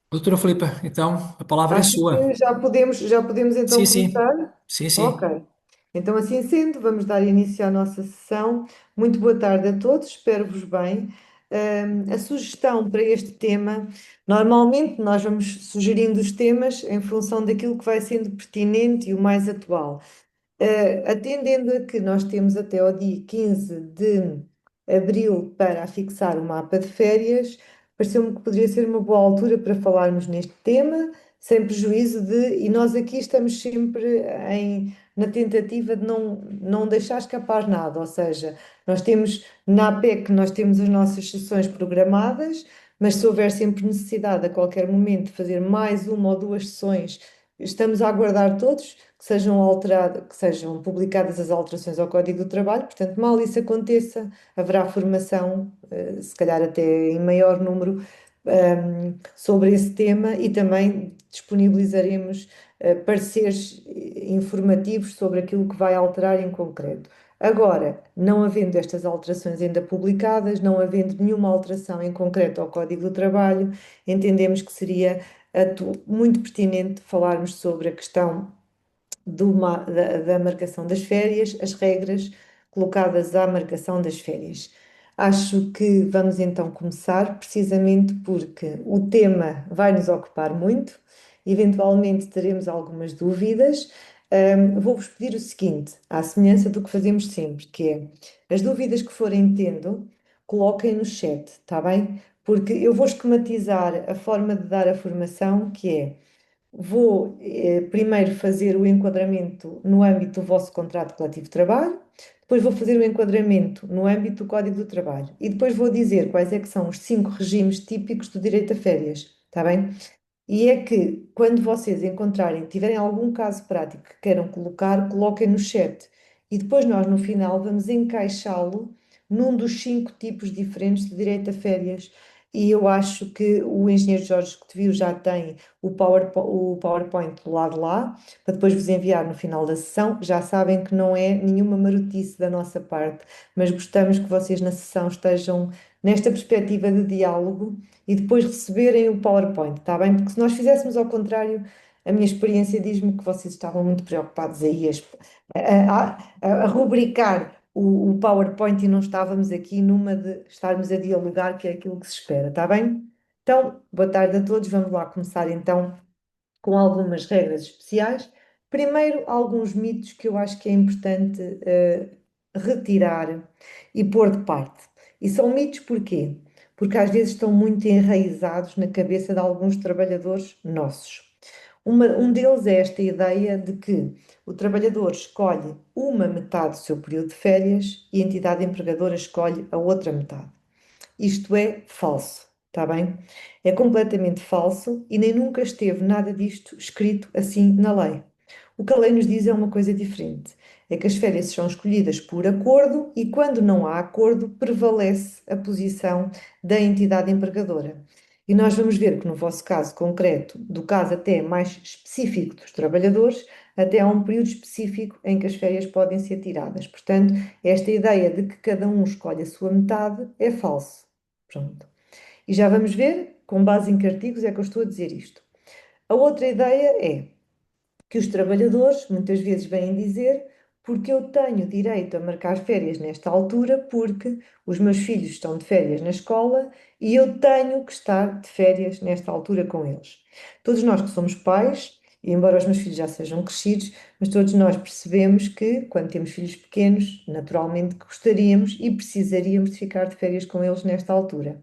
Doutora Filipa, então a palavra é Acho sua. que já podemos Sim, então sim, começar? sim, sim. Ok. Então, assim sendo, vamos dar início à nossa sessão. Muito boa tarde a todos, espero-vos bem. A sugestão para este tema, normalmente nós vamos sugerindo os temas em função daquilo que vai sendo pertinente e o mais atual. Atendendo a que nós temos até ao dia 15 de abril para fixar o mapa de férias, pareceu-me que poderia ser uma boa altura para falarmos neste tema, sem prejuízo de. E nós aqui estamos sempre na tentativa de não deixar escapar nada, ou seja, nós temos na APEC, nós temos as nossas sessões programadas, mas se houver sempre necessidade a qualquer momento de fazer mais uma ou duas sessões, estamos a aguardar todos que sejam publicadas as alterações ao Código do Trabalho, portanto, mal isso aconteça, haverá formação, se calhar até em maior número, sobre esse tema e também disponibilizaremos pareceres informativos sobre aquilo que vai alterar em concreto. Agora, não havendo estas alterações ainda publicadas, não havendo nenhuma alteração em concreto ao Código do Trabalho, entendemos que seria muito pertinente falarmos sobre a questão da marcação das férias, as regras colocadas à marcação das férias. Acho que vamos então começar, precisamente porque o tema vai nos ocupar muito, eventualmente teremos algumas dúvidas. Vou-vos pedir o seguinte, à semelhança do que fazemos sempre, que é as dúvidas que forem tendo, coloquem no chat, está bem? Porque eu vou esquematizar a forma de dar a formação, que é vou primeiro fazer o enquadramento no âmbito do vosso contrato coletivo de trabalho, depois vou fazer o enquadramento no âmbito do Código do Trabalho e depois vou dizer quais é que são os 5 regimes típicos do direito a férias, está bem? E é que quando vocês encontrarem, tiverem algum caso prático que queiram colocar, coloquem no chat e depois nós no final vamos encaixá-lo num dos 5 tipos diferentes de direito a férias. E eu acho que o engenheiro Jorge Cotovio já tem o PowerPoint do lado de lá, para depois vos enviar no final da sessão. Já sabem que não é nenhuma marotice da nossa parte, mas gostamos que vocês na sessão estejam nesta perspectiva de diálogo e depois receberem o PowerPoint, está bem? Porque se nós fizéssemos ao contrário, a minha experiência diz-me que vocês estavam muito preocupados aí a rubricar o PowerPoint e não estávamos aqui numa de estarmos a dialogar, que é aquilo que se espera, está bem? Então, boa tarde a todos. Vamos lá começar então com algumas regras especiais. Primeiro, alguns mitos que eu acho que é importante retirar e pôr de parte. E são mitos porquê? Porque às vezes estão muito enraizados na cabeça de alguns trabalhadores nossos. Um deles é esta ideia de que o trabalhador escolhe uma metade do seu período de férias e a entidade empregadora escolhe a outra metade. Isto é falso, está bem? É completamente falso e nem nunca esteve nada disto escrito assim na lei. O que a lei nos diz é uma coisa diferente. É que as férias são escolhidas por acordo e, quando não há acordo, prevalece a posição da entidade empregadora. E nós vamos ver que, no vosso caso concreto, do caso até mais específico dos trabalhadores, até há um período específico em que as férias podem ser tiradas. Portanto, esta ideia de que cada um escolhe a sua metade é falso. Pronto. E já vamos ver com base em que artigos é que eu estou a dizer isto. A outra ideia é que os trabalhadores muitas vezes vêm dizer porque eu tenho direito a marcar férias nesta altura, porque os meus filhos estão de férias na escola e eu tenho que estar de férias nesta altura com eles. Todos nós que somos pais, e embora os meus filhos já sejam crescidos, mas todos nós percebemos que, quando temos filhos pequenos, naturalmente gostaríamos e precisaríamos de ficar de férias com eles nesta altura.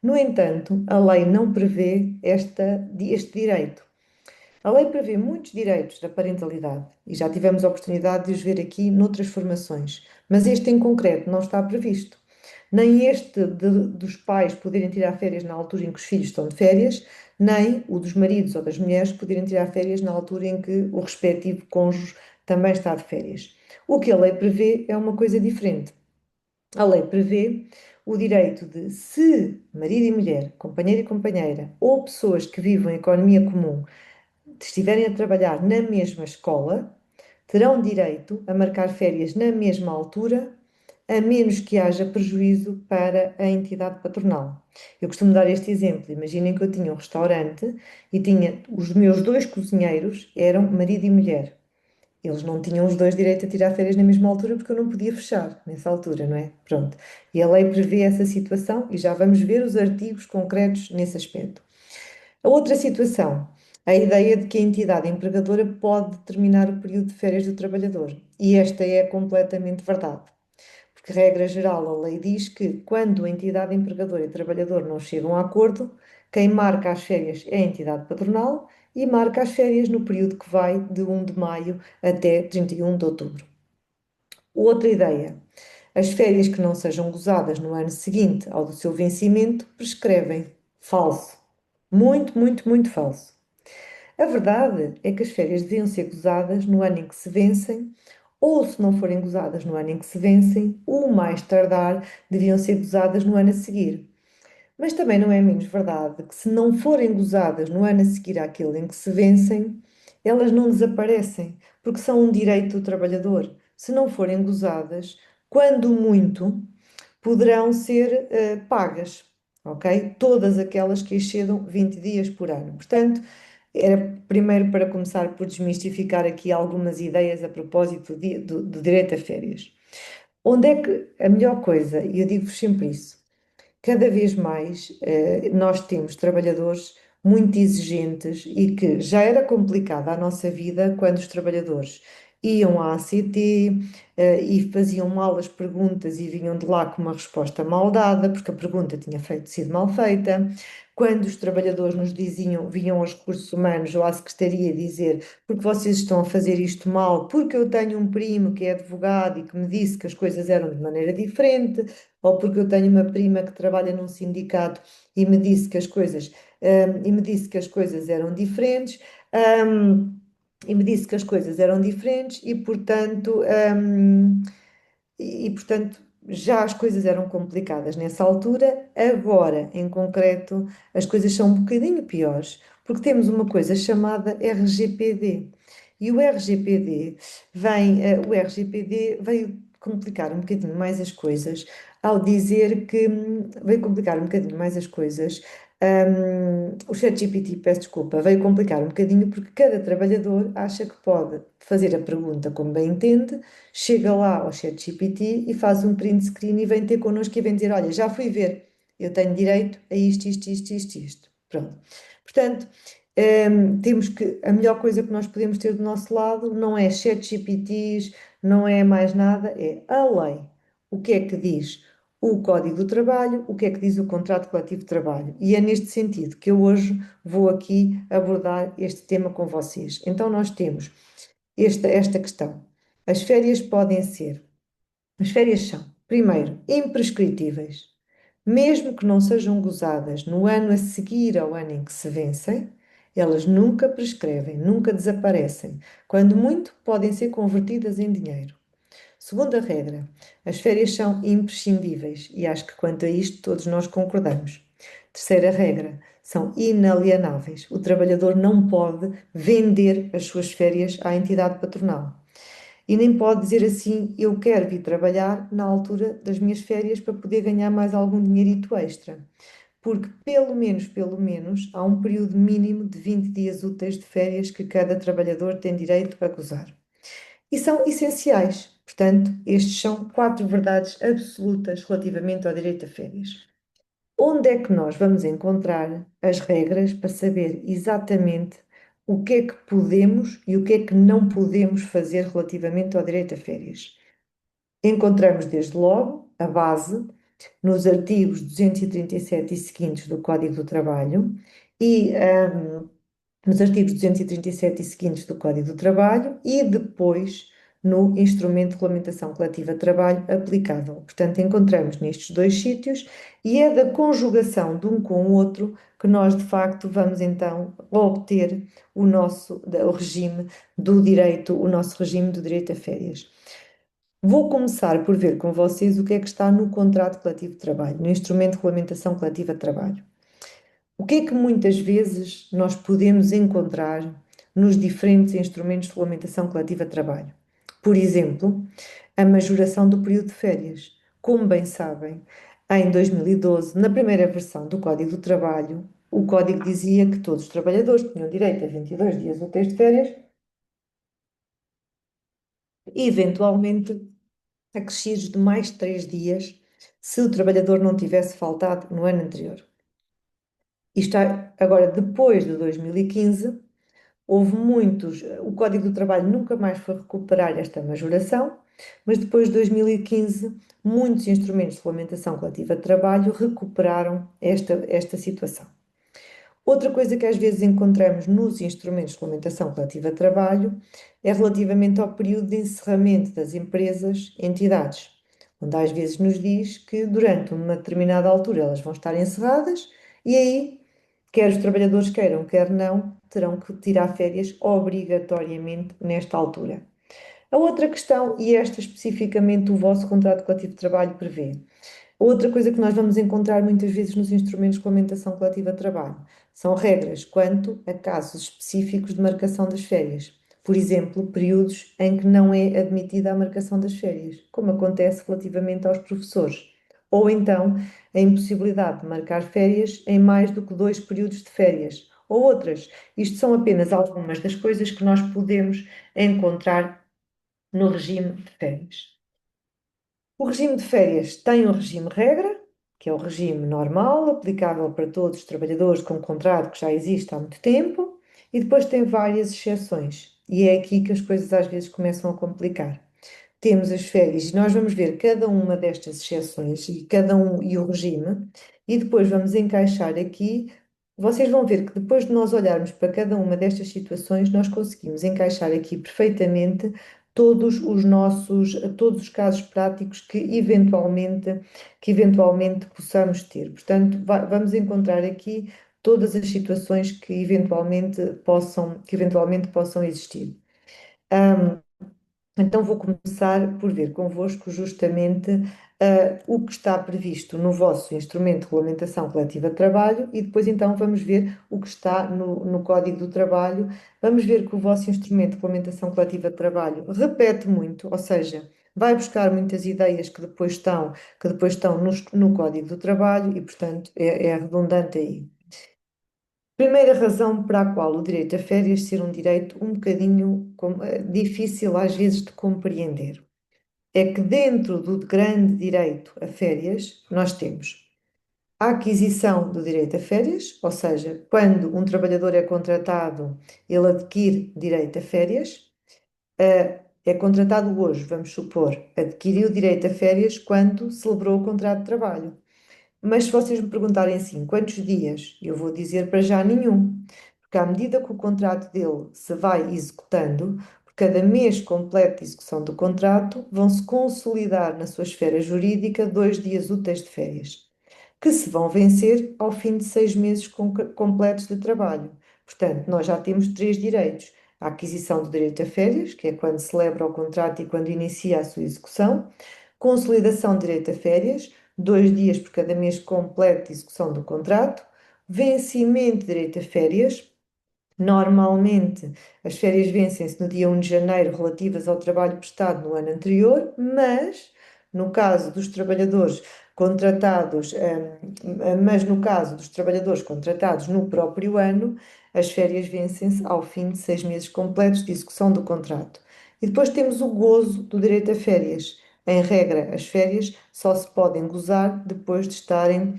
No entanto, a lei não prevê este direito. A lei prevê muitos direitos da parentalidade e já tivemos a oportunidade de os ver aqui noutras formações, mas este em concreto não está previsto. Nem este dos pais poderem tirar férias na altura em que os filhos estão de férias, nem o dos maridos ou das mulheres poderem tirar férias na altura em que o respectivo cônjuge também está de férias. O que a lei prevê é uma coisa diferente. A lei prevê o direito de, se marido e mulher, companheiro e companheira, ou pessoas que vivam em economia comum estiverem a trabalhar na mesma escola, terão direito a marcar férias na mesma altura, a menos que haja prejuízo para a entidade patronal. Eu costumo dar este exemplo. Imaginem que eu tinha um restaurante e tinha os meus dois cozinheiros, eram marido e mulher. Eles não tinham os dois direito a tirar férias na mesma altura porque eu não podia fechar nessa altura, não é? Pronto. E a lei prevê essa situação e já vamos ver os artigos concretos nesse aspecto. A outra situação, a ideia de que a entidade empregadora pode determinar o período de férias do trabalhador. E esta é completamente verdade. Porque, regra geral, a lei diz que quando a entidade empregadora e trabalhador não chegam a acordo, quem marca as férias é a entidade patronal e marca as férias no período que vai de 1 de maio até 31 de outubro. Outra ideia, as férias que não sejam gozadas no ano seguinte ao do seu vencimento prescrevem. Falso. Muito, muito, muito falso. A verdade é que as férias deviam ser gozadas no ano em que se vencem, ou se não forem gozadas no ano em que se vencem, o mais tardar deviam ser gozadas no ano a seguir. Mas também não é menos verdade que, se não forem gozadas no ano a seguir àquele em que se vencem, elas não desaparecem, porque são um direito do trabalhador. Se não forem gozadas, quando muito, poderão ser pagas, ok? Todas aquelas que excedam 20 dias por ano. Portanto, era primeiro para começar por desmistificar aqui algumas ideias a propósito do direito a férias. Onde é que a melhor coisa, e eu digo-vos sempre isso, cada vez mais nós temos trabalhadores muito exigentes e que já era complicada a nossa vida quando os trabalhadores iam à ACT e faziam mal as perguntas e vinham de lá com uma resposta mal dada, porque a pergunta tinha sido mal feita. Quando os trabalhadores nos diziam, vinham aos recursos humanos ou à secretaria dizer porque vocês estão a fazer isto mal, porque eu tenho um primo que é advogado e que me disse que as coisas eram de maneira diferente, ou porque eu tenho uma prima que trabalha num sindicato e me disse que as coisas, eram diferentes, hum, e, portanto, já as coisas eram complicadas nessa altura. Agora, em concreto, as coisas são um bocadinho piores, porque temos uma coisa chamada RGPD. E o RGPD veio complicar um bocadinho mais as coisas ao dizer que veio complicar um bocadinho mais as coisas. O ChatGPT, peço desculpa, veio complicar um bocadinho porque cada trabalhador acha que pode fazer a pergunta como bem entende, chega lá ao ChatGPT e faz um print screen e vem ter connosco e vem dizer: Olha, já fui ver, eu tenho direito a isto, isto, isto, isto, isto. Pronto. Portanto, temos que, a melhor coisa que nós podemos ter do nosso lado não é ChatGPTs, não é mais nada, é a lei. O que é que diz o Código do Trabalho, o que é que diz o Contrato Coletivo de Trabalho? E é neste sentido que eu hoje vou aqui abordar este tema com vocês. Então, nós temos esta questão. As férias podem ser, as férias são, primeiro, imprescritíveis, mesmo que não sejam gozadas no ano a seguir ao ano em que se vencem, elas nunca prescrevem, nunca desaparecem. Quando muito, podem ser convertidas em dinheiro. Segunda regra, as férias são imprescindíveis e acho que quanto a isto todos nós concordamos. Terceira regra, são inalienáveis. O trabalhador não pode vender as suas férias à entidade patronal. E nem pode dizer assim: eu quero vir trabalhar na altura das minhas férias para poder ganhar mais algum dinheirito extra. Porque, pelo menos, há um período mínimo de 20 dias úteis de férias que cada trabalhador tem direito a gozar. E são essenciais. Portanto, estes são quatro verdades absolutas relativamente ao direito a férias. Onde é que nós vamos encontrar as regras para saber exatamente o que é que podemos e o que é que não podemos fazer relativamente ao direito a férias? Encontramos desde logo a base nos artigos 237 e seguintes do Código do Trabalho e nos artigos 237 e seguintes do Código do Trabalho e depois no instrumento de regulamentação coletiva de trabalho aplicável. Portanto, encontramos nestes dois sítios e é da conjugação de um com o outro que nós, de facto, vamos então obter o regime do direito, o nosso regime do direito a férias. Vou começar por ver com vocês o que é que está no contrato coletivo de trabalho, no instrumento de regulamentação coletiva de trabalho. O que é que muitas vezes nós podemos encontrar nos diferentes instrumentos de regulamentação coletiva de trabalho? Por exemplo, a majoração do período de férias. Como bem sabem, em 2012, na primeira versão do Código do Trabalho, o código dizia que todos os trabalhadores tinham direito a 22 dias úteis de férias e, eventualmente, acrescidos de mais 3 dias se o trabalhador não tivesse faltado no ano anterior. Agora, depois de 2015, houve muitos. O Código do Trabalho nunca mais foi recuperar esta majoração, mas depois de 2015, muitos instrumentos de regulamentação coletiva de trabalho recuperaram esta situação. Outra coisa que às vezes encontramos nos instrumentos de regulamentação coletiva de trabalho é relativamente ao período de encerramento das empresas, entidades, onde às vezes nos diz que durante uma determinada altura elas vão estar encerradas e aí, quer os trabalhadores queiram, quer não, terão que tirar férias obrigatoriamente nesta altura. A outra questão, e esta especificamente o vosso contrato coletivo de trabalho prevê, outra coisa que nós vamos encontrar muitas vezes nos instrumentos de regulamentação coletiva de trabalho são regras quanto a casos específicos de marcação das férias. Por exemplo, períodos em que não é admitida a marcação das férias, como acontece relativamente aos professores. Ou então, a impossibilidade de marcar férias em mais do que 2 períodos de férias, ou outras. Isto são apenas algumas das coisas que nós podemos encontrar no regime de férias. O regime de férias tem um regime regra, que é o regime normal, aplicável para todos os trabalhadores com contrato que já existe há muito tempo, e depois tem várias exceções. E é aqui que as coisas às vezes começam a complicar. Temos as férias e nós vamos ver cada uma destas exceções e cada um e o regime, e depois vamos encaixar aqui. Vocês vão ver que depois de nós olharmos para cada uma destas situações, nós conseguimos encaixar aqui perfeitamente todos os casos práticos que eventualmente possamos ter. Portanto, vamos encontrar aqui todas as situações que eventualmente possam existir. Então, vou começar por ver convosco justamente o que está previsto no vosso instrumento de regulamentação coletiva de trabalho e depois, então, vamos ver o que está no Código do Trabalho. Vamos ver que o vosso instrumento de regulamentação coletiva de trabalho repete muito, ou seja, vai buscar muitas ideias que depois estão no Código do Trabalho e, portanto, é redundante aí. Primeira razão para a qual o direito a férias ser um direito um bocadinho difícil às vezes de compreender é que dentro do grande direito a férias nós temos a aquisição do direito a férias, ou seja, quando um trabalhador é contratado, ele adquire direito a férias. É contratado hoje, vamos supor, adquiriu direito a férias quando celebrou o contrato de trabalho. Mas se vocês me perguntarem assim, quantos dias? Eu vou dizer para já nenhum, porque à medida que o contrato dele se vai executando, por cada mês completo de execução do contrato, vão-se consolidar na sua esfera jurídica 2 dias úteis de férias, que se vão vencer ao fim de 6 meses completos de trabalho. Portanto, nós já temos 3 direitos. A aquisição do direito a férias, que é quando celebra o contrato e quando inicia a sua execução, consolidação de direito a férias, 2 dias por cada mês completo de execução do contrato, vencimento de direito a férias. Normalmente, as férias vencem-se no dia 1 de janeiro, relativas ao trabalho prestado no ano anterior, mas no caso dos trabalhadores contratados no próprio ano, as férias vencem-se ao fim de 6 meses completos de execução do contrato. E depois temos o gozo do direito a férias. Em regra, as férias só se podem gozar depois de estarem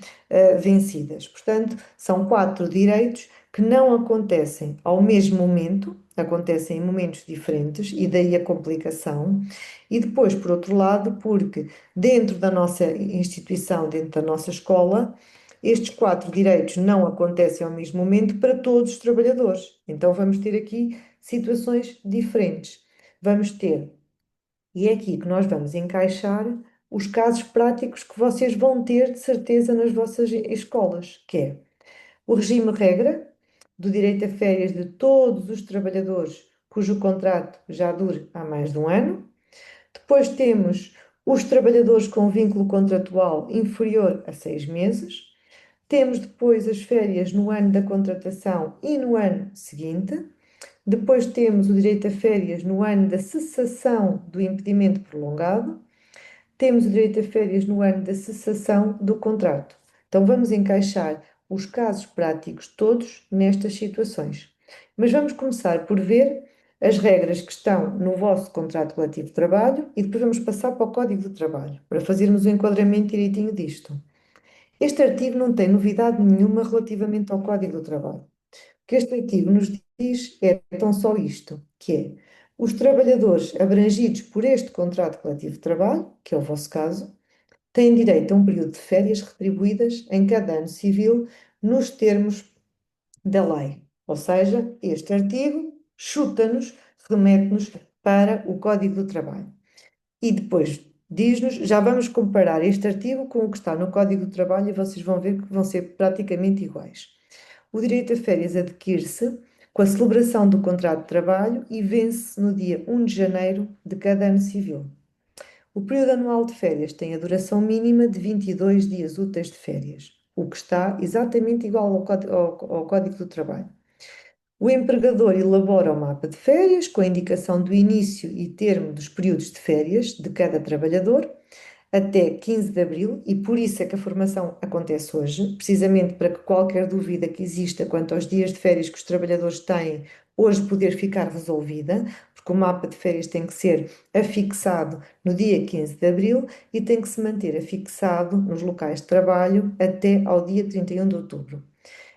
vencidas. Portanto, são 4 direitos que não acontecem ao mesmo momento, acontecem em momentos diferentes e daí a complicação. E depois, por outro lado, porque dentro da nossa instituição, dentro da nossa escola, estes 4 direitos não acontecem ao mesmo momento para todos os trabalhadores. Então vamos ter aqui situações diferentes. Vamos ter, e é aqui que nós vamos encaixar os casos práticos que vocês vão ter de certeza nas vossas escolas, que é o regime regra do direito a férias de todos os trabalhadores cujo contrato já dure há mais de um ano. Depois temos os trabalhadores com vínculo contratual inferior a 6 meses. Temos depois as férias no ano da contratação e no ano seguinte. Depois temos o direito a férias no ano da cessação do impedimento prolongado. temos o direito a férias no ano da cessação do contrato. Então vamos encaixar os casos práticos todos nestas situações. Mas vamos começar por ver as regras que estão no vosso contrato coletivo de trabalho e depois vamos passar para o Código do Trabalho, para fazermos o enquadramento direitinho disto. Este artigo não tem novidade nenhuma relativamente ao Código do Trabalho. O que este artigo nos diz é tão só isto, que é os trabalhadores abrangidos por este contrato coletivo de trabalho, que é o vosso caso, têm direito a um período de férias retribuídas em cada ano civil nos termos da lei. Ou seja, este artigo chuta-nos, remete-nos para o Código do Trabalho. E depois diz-nos, já vamos comparar este artigo com o que está no Código do Trabalho e vocês vão ver que vão ser praticamente iguais. O direito a férias adquire-se com a celebração do contrato de trabalho e vence no dia 1 de janeiro de cada ano civil. O período anual de férias tem a duração mínima de 22 dias úteis de férias, o que está exatamente igual ao Código do Trabalho. O empregador elabora o mapa de férias com a indicação do início e termo dos períodos de férias de cada trabalhador até 15 de abril, e por isso é que a formação acontece hoje, precisamente para que qualquer dúvida que exista quanto aos dias de férias que os trabalhadores têm, hoje poder ficar resolvida, porque o mapa de férias tem que ser afixado no dia 15 de abril e tem que se manter afixado nos locais de trabalho até ao dia 31 de outubro.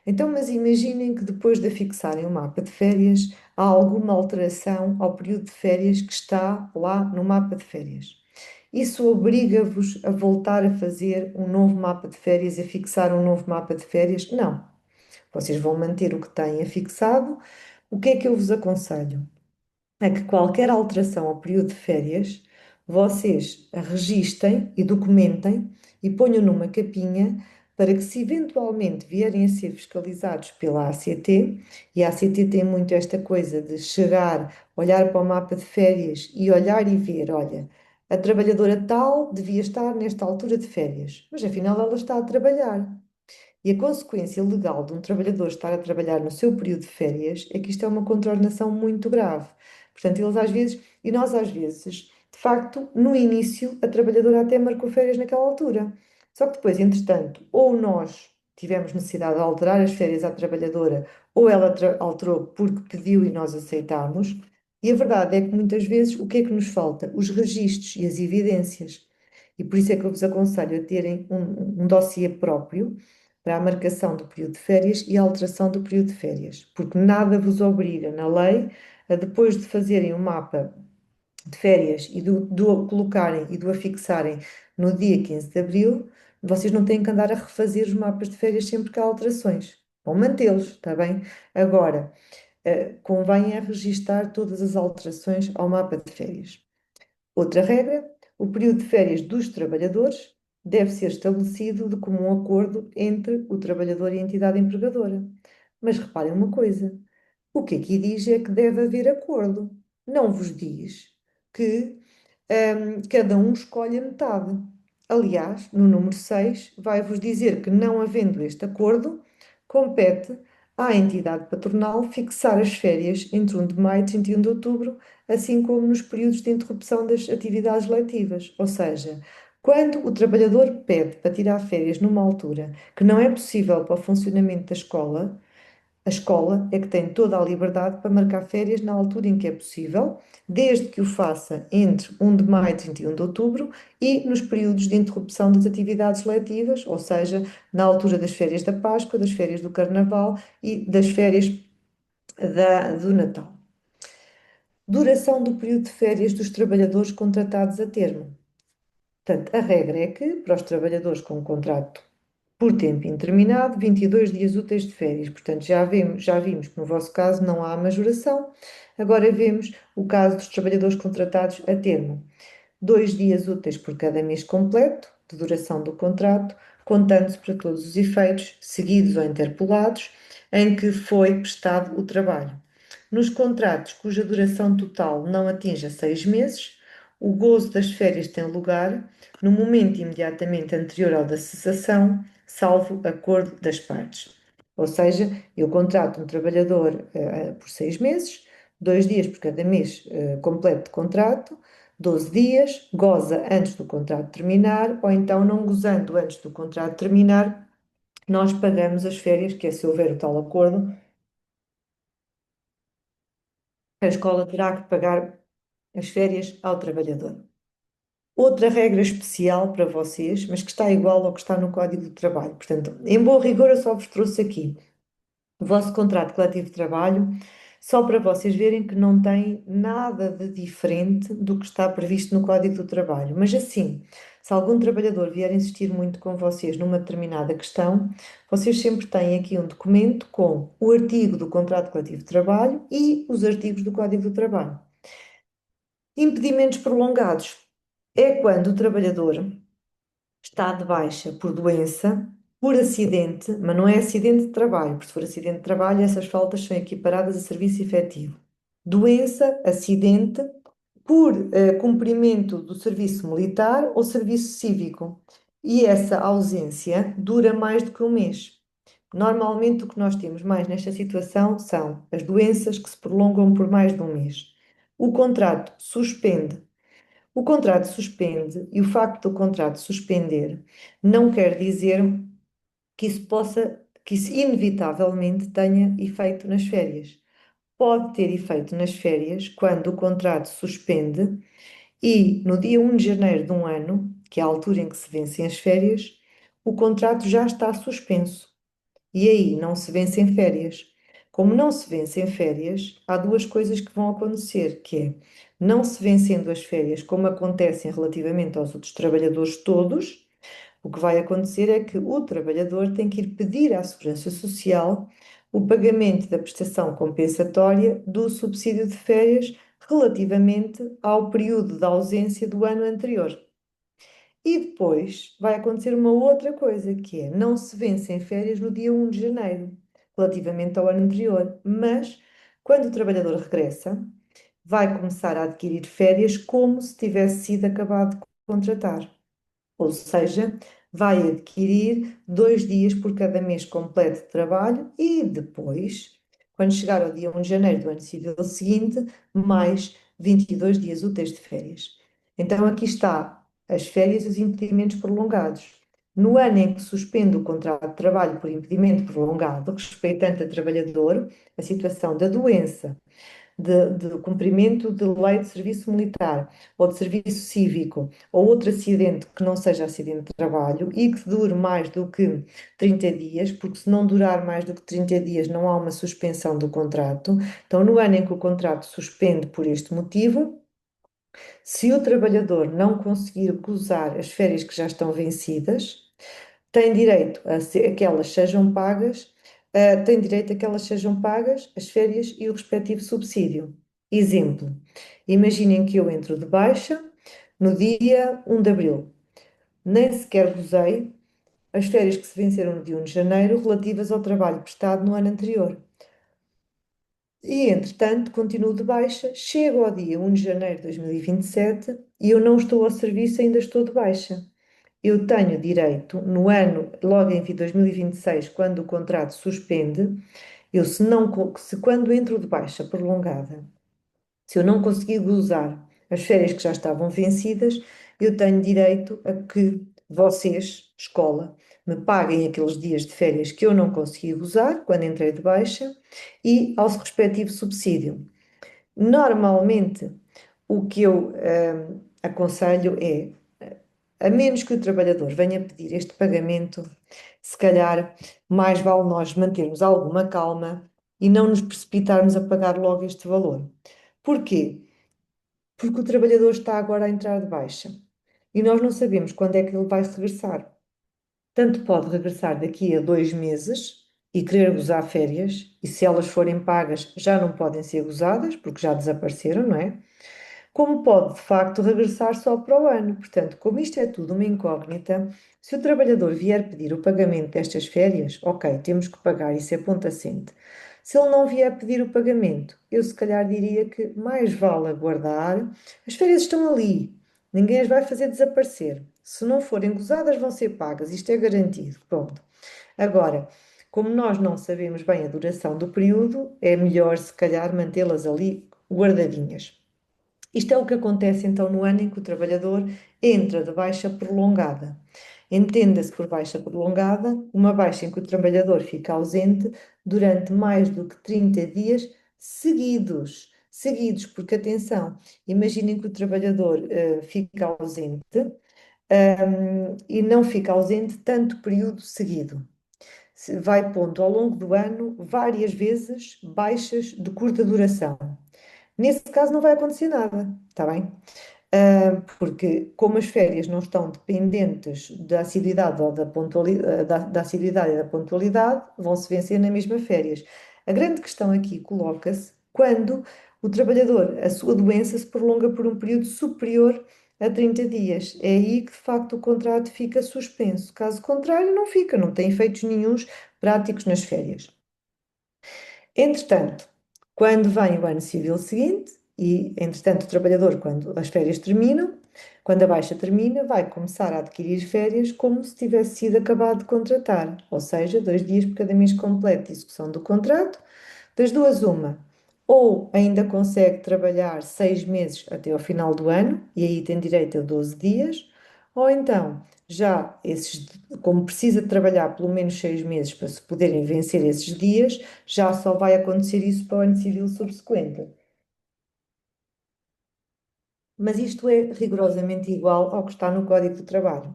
Então, mas imaginem que depois de afixarem o mapa de férias, há alguma alteração ao período de férias que está lá no mapa de férias. Isso obriga-vos a voltar a fazer um novo mapa de férias, a fixar um novo mapa de férias? Não. Vocês vão manter o que têm afixado. O que é que eu vos aconselho? É que qualquer alteração ao período de férias, vocês a registem e documentem e ponham numa capinha para que, se eventualmente vierem a ser fiscalizados pela ACT, e a ACT tem muito esta coisa de chegar, olhar para o mapa de férias e olhar e ver, olha, a trabalhadora tal devia estar nesta altura de férias, mas afinal ela está a trabalhar. E a consequência legal de um trabalhador estar a trabalhar no seu período de férias é que isto é uma contraordenação muito grave. Portanto, eles às vezes, e nós às vezes, de facto, no início, a trabalhadora até marcou férias naquela altura. Só que depois, entretanto, ou nós tivemos necessidade de alterar as férias à trabalhadora, ou ela alterou porque pediu e nós aceitámos. E a verdade é que muitas vezes o que é que nos falta? Os registros e as evidências. E por isso é que eu vos aconselho a terem um dossiê próprio para a marcação do período de férias e a alteração do período de férias, porque nada vos obriga na lei a, depois de fazerem o mapa de férias e do colocarem e do afixarem no dia 15 de abril, vocês não têm que andar a refazer os mapas de férias sempre que há alterações. Vão mantê-los, está bem? Agora, convém é registar todas as alterações ao mapa de férias. Outra regra, o período de férias dos trabalhadores deve ser estabelecido de comum acordo entre o trabalhador e a entidade empregadora. Mas reparem uma coisa, o que aqui diz é que deve haver acordo. Não vos diz que cada um escolhe a metade. Aliás, no número 6 vai-vos dizer que, não havendo este acordo, compete à entidade patronal fixar as férias entre 1 de maio e 31 de outubro, assim como nos períodos de interrupção das atividades letivas. Ou seja, quando o trabalhador pede para tirar férias numa altura que não é possível para o funcionamento da escola, a escola é que tem toda a liberdade para marcar férias na altura em que é possível, desde que o faça entre 1 de maio e 31 de outubro e nos períodos de interrupção das atividades letivas, ou seja, na altura das férias da Páscoa, das férias do Carnaval e das férias do Natal. Duração do período de férias dos trabalhadores contratados a termo. Portanto, a regra é que, para os trabalhadores com contrato por tempo indeterminado, 22 dias úteis de férias. Portanto, já vimos que no vosso caso não há majoração. Agora vemos o caso dos trabalhadores contratados a termo. 2 dias úteis por cada mês completo de duração do contrato, contando-se para todos os efeitos, seguidos ou interpolados, em que foi prestado o trabalho. Nos contratos cuja duração total não atinja 6 meses, o gozo das férias tem lugar no momento imediatamente anterior ao da cessação, salvo acordo das partes. Ou seja, eu contrato um trabalhador por 6 meses, 2 dias por cada mês completo de contrato, 12 dias, goza antes do contrato terminar, ou então não gozando antes do contrato terminar, nós pagamos as férias, que é se houver o tal acordo, a escola terá que pagar as férias ao trabalhador. Outra regra especial para vocês, mas que está igual ao que está no Código do Trabalho. Portanto, em bom rigor, eu só vos trouxe aqui o vosso contrato coletivo de trabalho, só para vocês verem que não tem nada de diferente do que está previsto no Código do Trabalho. Mas assim, se algum trabalhador vier insistir muito com vocês numa determinada questão, vocês sempre têm aqui um documento com o artigo do contrato coletivo de trabalho e os artigos do Código do Trabalho. Impedimentos prolongados é quando o trabalhador está de baixa por doença, por acidente, mas não é acidente de trabalho, porque se for acidente de trabalho, essas faltas são equiparadas a serviço efetivo. Doença, acidente, por cumprimento do serviço militar ou serviço cívico. E essa ausência dura mais do que um mês. Normalmente, o que nós temos mais nesta situação são as doenças que se prolongam por mais de um mês. O contrato suspende. O contrato suspende e o facto do contrato suspender não quer dizer que isso inevitavelmente tenha efeito nas férias. Pode ter efeito nas férias quando o contrato suspende e no dia 1 de janeiro de um ano, que é a altura em que se vencem as férias, o contrato já está suspenso. E aí não se vencem férias. Como não se vencem férias, há duas coisas que vão acontecer, que é não se vencendo as férias, como acontecem relativamente aos outros trabalhadores todos, o que vai acontecer é que o trabalhador tem que ir pedir à Segurança Social o pagamento da prestação compensatória do subsídio de férias relativamente ao período de ausência do ano anterior. E depois vai acontecer uma outra coisa, que é não se vencem férias no dia 1 de janeiro, relativamente ao ano anterior, mas quando o trabalhador regressa, vai começar a adquirir férias como se tivesse sido acabado de contratar. Ou seja, vai adquirir 2 dias por cada mês completo de trabalho e depois, quando chegar ao dia 1 de janeiro do ano civil seguinte, mais 22 dias úteis de férias. Então, aqui está as férias e os impedimentos prolongados. No ano em que suspende o contrato de trabalho por impedimento prolongado, respeitante a trabalhador, a situação da doença, de cumprimento de lei de serviço militar ou de serviço cívico ou outro acidente que não seja acidente de trabalho e que dure mais do que 30 dias, porque se não durar mais do que 30 dias não há uma suspensão do contrato. Então, no ano em que o contrato suspende por este motivo, se o trabalhador não conseguir gozar as férias que já estão vencidas, tem direito a que elas sejam pagas, tem direito a que elas sejam pagas as férias e o respectivo subsídio. Exemplo, imaginem que eu entro de baixa no dia 1 de abril. Nem sequer gozei as férias que se venceram no dia 1 de janeiro relativas ao trabalho prestado no ano anterior. E, entretanto, continuo de baixa, chego ao dia 1 de janeiro de 2027 e eu não estou ao serviço, ainda estou de baixa. Eu tenho direito, no ano, logo em 2026, quando o contrato suspende, eu se não, se quando entro de baixa prolongada, se eu não conseguir gozar as férias que já estavam vencidas, eu tenho direito a que vocês, escola, me paguem aqueles dias de férias que eu não consegui gozar quando entrei de baixa e ao respectivo subsídio. Normalmente, o que eu aconselho é a menos que o trabalhador venha pedir este pagamento, se calhar mais vale nós mantermos alguma calma e não nos precipitarmos a pagar logo este valor. Porquê? Porque o trabalhador está agora a entrar de baixa e nós não sabemos quando é que ele vai regressar. Tanto pode regressar daqui a 2 meses e querer gozar férias, e se elas forem pagas já não podem ser gozadas, porque já desapareceram, não é? Como pode, de facto, regressar só para o ano. Portanto, como isto é tudo uma incógnita, se o trabalhador vier pedir o pagamento destas férias, ok, temos que pagar, isso é ponto assente. Se ele não vier pedir o pagamento, eu se calhar diria que mais vale aguardar. As férias estão ali, ninguém as vai fazer desaparecer. Se não forem gozadas, vão ser pagas, isto é garantido. Pronto. Agora, como nós não sabemos bem a duração do período, é melhor se calhar mantê-las ali guardadinhas. Isto é o que acontece então no ano em que o trabalhador entra de baixa prolongada. Entenda-se por baixa prolongada uma baixa em que o trabalhador fica ausente durante mais do que 30 dias seguidos. Seguidos, porque atenção, imaginem que o trabalhador fica ausente, e não fica ausente tanto período seguido. Vai pondo ao longo do ano várias vezes baixas de curta duração. Nesse caso não vai acontecer nada, está bem? Porque como as férias não estão dependentes da assiduidade ou da assiduidade e da pontualidade, vão-se vencer na mesma férias. A grande questão aqui coloca-se quando o trabalhador, a sua doença se prolonga por um período superior a 30 dias. É aí que, de facto, o contrato fica suspenso. Caso contrário, não fica, não tem efeitos nenhuns práticos nas férias. Entretanto, quando vem o ano civil seguinte, e entretanto o trabalhador, quando as férias terminam, quando a baixa termina, vai começar a adquirir férias como se tivesse sido acabado de contratar, ou seja, 2 dias por cada mês completo de execução do contrato. Das duas, uma, ou ainda consegue trabalhar 6 meses até ao final do ano, e aí tem direito a 12 dias, ou então, já esses, como precisa de trabalhar pelo menos 6 meses para se poderem vencer esses dias, já só vai acontecer isso para o ano civil subsequente. Mas isto é rigorosamente igual ao que está no Código do Trabalho.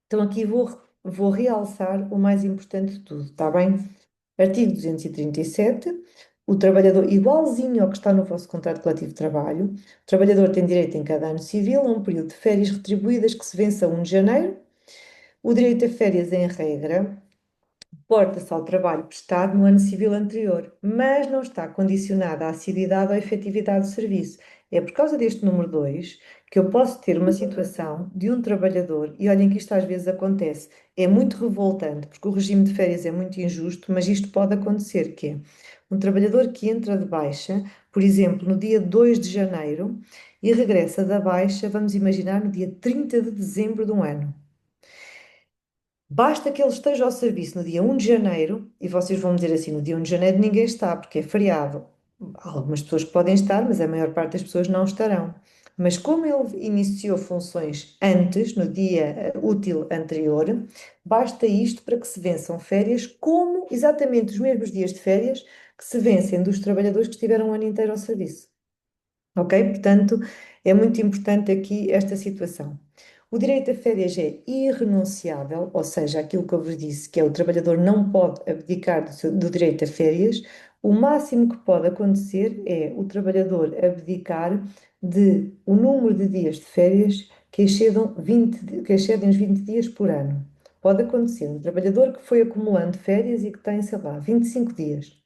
Então aqui vou realçar o mais importante de tudo, está bem? Artigo 237, o trabalhador, igualzinho ao que está no vosso contrato coletivo de trabalho, o trabalhador tem direito em cada ano civil a um período de férias retribuídas que se vence a 1 de janeiro. O direito a férias, em regra, porta-se ao trabalho prestado no ano civil anterior, mas não está condicionada à assiduidade ou efetividade do serviço. É por causa deste número 2 que eu posso ter uma situação de um trabalhador, e olhem que isto às vezes acontece, é muito revoltante, porque o regime de férias é muito injusto, mas isto pode acontecer, que é um trabalhador que entra de baixa, por exemplo, no dia 2 de janeiro, e regressa da baixa, vamos imaginar, no dia 30 de dezembro de um ano. Basta que ele esteja ao serviço no dia 1 de janeiro, e vocês vão me dizer assim: no dia 1 de janeiro ninguém está, porque é feriado. Há algumas pessoas que podem estar, mas a maior parte das pessoas não estarão. Mas como ele iniciou funções antes, no dia útil anterior, basta isto para que se vençam férias, como exatamente os mesmos dias de férias que se vencem dos trabalhadores que estiveram o ano inteiro ao serviço. Ok? Portanto, é muito importante aqui esta situação. O direito a férias é irrenunciável, ou seja, aquilo que eu vos disse, que é o trabalhador não pode abdicar do direito a férias. O máximo que pode acontecer é o trabalhador abdicar de o número de dias de férias que excedam 20, que excedem os 20 dias por ano. Pode acontecer um trabalhador que foi acumulando férias e que tem, sei lá, 25 dias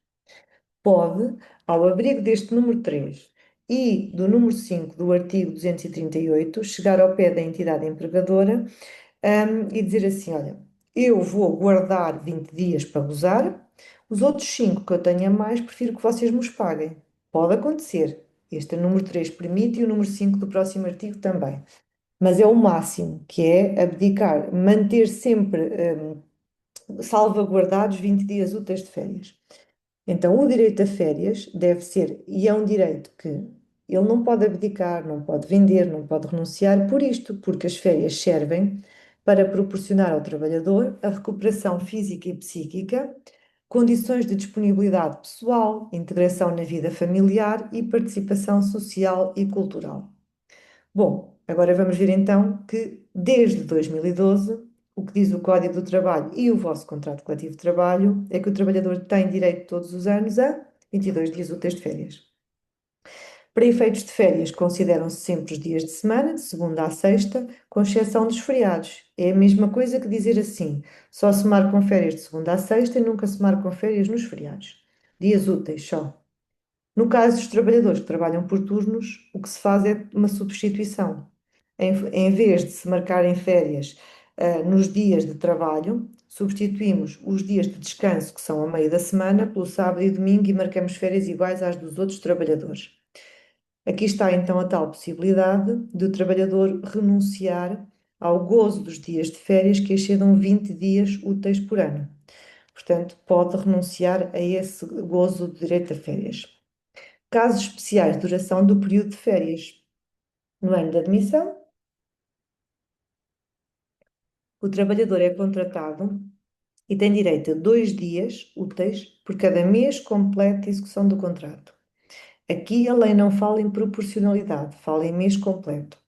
pode, ao abrigo deste número 3 e do número 5 do artigo 238, chegar ao pé da entidade empregadora, e dizer assim: olha, eu vou guardar 20 dias para gozar, os outros 5 que eu tenho a mais, prefiro que vocês me os paguem. Pode acontecer. Este número 3 permite e o número 5 do próximo artigo também. Mas é o máximo, que é abdicar, manter sempre salvaguardados 20 dias úteis de férias. Então, o direito a férias deve ser, e é um direito que ele não pode abdicar, não pode vender, não pode renunciar por isto, porque as férias servem para proporcionar ao trabalhador a recuperação física e psíquica, condições de disponibilidade pessoal, integração na vida familiar e participação social e cultural. Bom, agora vamos ver então que desde 2012, o que diz o Código do Trabalho e o vosso contrato coletivo de trabalho é que o trabalhador tem direito todos os anos a 22 dias úteis de férias. Para efeitos de férias, consideram-se sempre os dias de semana, de segunda a sexta, com exceção dos feriados. É a mesma coisa que dizer assim: só se marcam férias de segunda a sexta e nunca se marcam férias nos feriados. Dias úteis só. No caso dos trabalhadores que trabalham por turnos, o que se faz é uma substituição. Em vez de se marcarem férias, nos dias de trabalho, substituímos os dias de descanso, que são a meio da semana, pelo sábado e domingo e marcamos férias iguais às dos outros trabalhadores. Aqui está então a tal possibilidade de o trabalhador renunciar ao gozo dos dias de férias que excedam 20 dias úteis por ano. Portanto, pode renunciar a esse gozo de direito a férias. Casos especiais de duração do período de férias. No ano de admissão, o trabalhador é contratado e tem direito a 2 dias úteis por cada mês completo de execução do contrato. Aqui a lei não fala em proporcionalidade, fala em mês completo.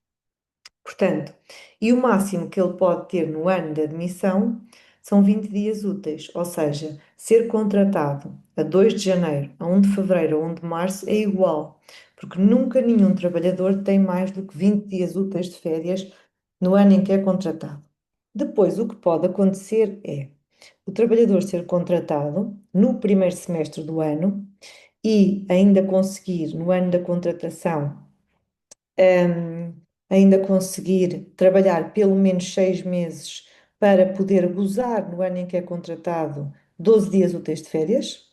Portanto, e o máximo que ele pode ter no ano de admissão são 20 dias úteis, ou seja, ser contratado a 2 de janeiro, a 1 de fevereiro ou 1 de março é igual, porque nunca nenhum trabalhador tem mais do que 20 dias úteis de férias no ano em que é contratado. Depois, o que pode acontecer é o trabalhador ser contratado no primeiro semestre do ano e ainda conseguir, no ano da contratação, hum, ainda conseguir trabalhar pelo menos 6 meses para poder gozar no ano em que é contratado 12 dias úteis de férias,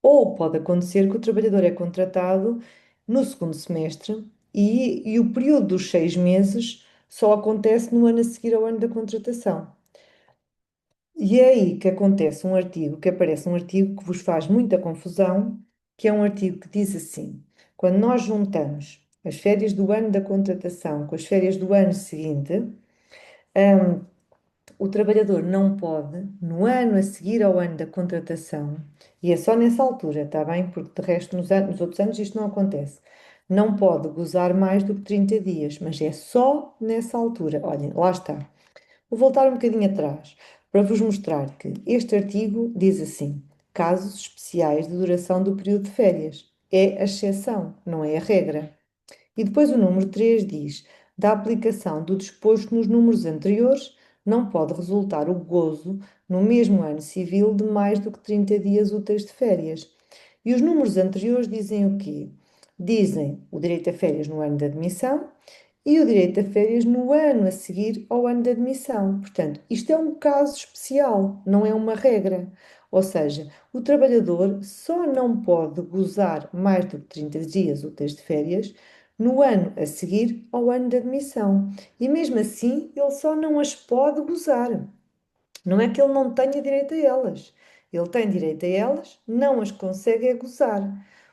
ou pode acontecer que o trabalhador é contratado no segundo semestre e o período dos 6 meses só acontece no ano a seguir ao ano da contratação. E é aí que acontece um artigo, que aparece um artigo que vos faz muita confusão, que é um artigo que diz assim: quando nós juntamos as férias do ano da contratação com as férias do ano seguinte, hum, o trabalhador não pode, no ano a seguir ao ano da contratação, e é só nessa altura, está bem? Porque de resto, nos outros anos isto não acontece. Não pode gozar mais do que 30 dias, mas é só nessa altura. Olhem, lá está. Vou voltar um bocadinho atrás para vos mostrar que este artigo diz assim: casos especiais de duração do período de férias. É a exceção, não é a regra. E depois o número 3 diz: da aplicação do disposto nos números anteriores, não pode resultar o gozo no mesmo ano civil de mais do que 30 dias úteis de férias. E os números anteriores dizem o quê? Dizem o direito a férias no ano de admissão e o direito a férias no ano a seguir ao ano de admissão. Portanto, isto é um caso especial, não é uma regra. Ou seja, o trabalhador só não pode gozar mais do que 30 dias úteis de férias no ano a seguir ao ano de admissão. E mesmo assim, ele só não as pode gozar. Não é que ele não tenha direito a elas. Ele tem direito a elas, não as consegue é gozar.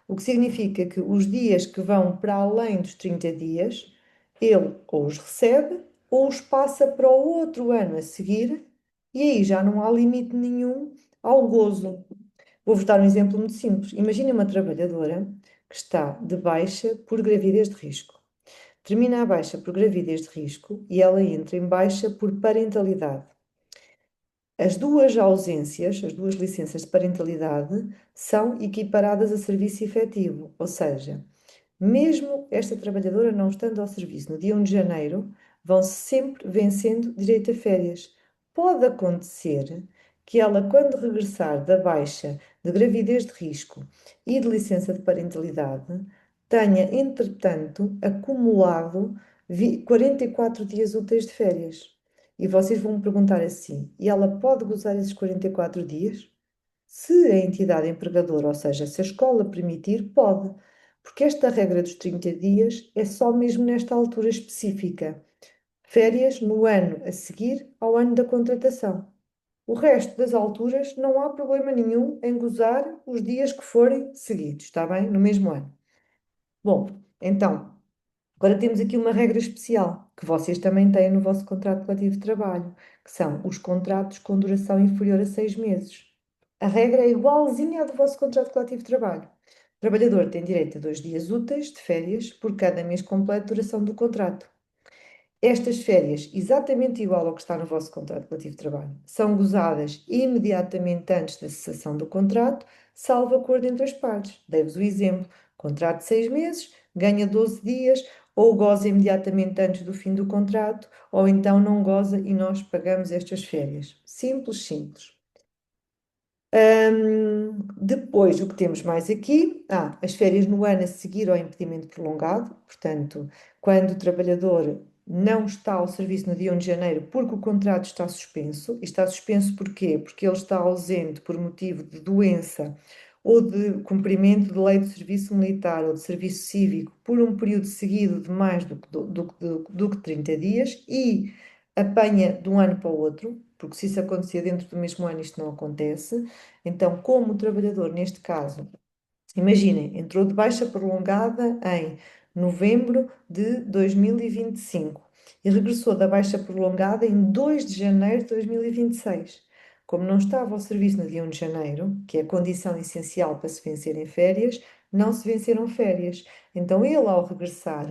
O que significa que os dias que vão para além dos 30 dias, ele ou os recebe ou os passa para o outro ano a seguir, e aí já não há limite nenhum ao gozo. Vou-vos dar um exemplo muito simples. Imagine uma trabalhadora que está de baixa por gravidez de risco. Termina a baixa por gravidez de risco e ela entra em baixa por parentalidade. As duas ausências, as duas licenças de parentalidade, são equiparadas a serviço efetivo, ou seja, mesmo esta trabalhadora não estando ao serviço no dia 1 de janeiro, vão sempre vencendo direito a férias. Pode acontecer que ela, quando regressar da baixa de gravidez de risco e de licença de parentalidade, tenha, entretanto, acumulado 44 dias úteis de férias. E vocês vão me perguntar assim: e ela pode gozar esses 44 dias? Se a entidade empregadora, ou seja, se a escola permitir, pode, porque esta regra dos 30 dias é só mesmo nesta altura específica. Férias no ano a seguir ao ano da contratação. O resto das alturas não há problema nenhum em gozar os dias que forem seguidos, está bem? No mesmo ano. Bom, então, agora temos aqui uma regra especial que vocês também têm no vosso contrato coletivo de trabalho, que são os contratos com duração inferior a 6 meses. A regra é igualzinha à do vosso contrato coletivo de trabalho. O trabalhador tem direito a 2 dias úteis de férias por cada mês completo de duração do contrato. Estas férias, exatamente igual ao que está no vosso contrato coletivo de trabalho, são gozadas imediatamente antes da cessação do contrato, salvo acordo entre as partes. Dei-vos o exemplo: contrato de 6 meses, ganha 12 dias, ou goza imediatamente antes do fim do contrato, ou então não goza e nós pagamos estas férias. Simples, simples. Depois, o que temos mais aqui? As férias no ano a seguir ao impedimento prolongado. Portanto, quando o trabalhador não está ao serviço no dia 1 de janeiro porque o contrato está suspenso. E está suspenso porquê? Porque ele está ausente por motivo de doença ou de cumprimento de lei de serviço militar ou de serviço cívico por um período seguido de mais do que 30 dias e apanha de um ano para o outro, porque se isso acontecer dentro do mesmo ano, isto não acontece. Então, como o trabalhador, neste caso, imaginem, entrou de baixa prolongada em novembro de 2025 e regressou da baixa prolongada em 2 de janeiro de 2026. Como não estava ao serviço no dia 1 de janeiro, que é a condição essencial para se vencerem férias, não se venceram férias. Então ele, ao regressar,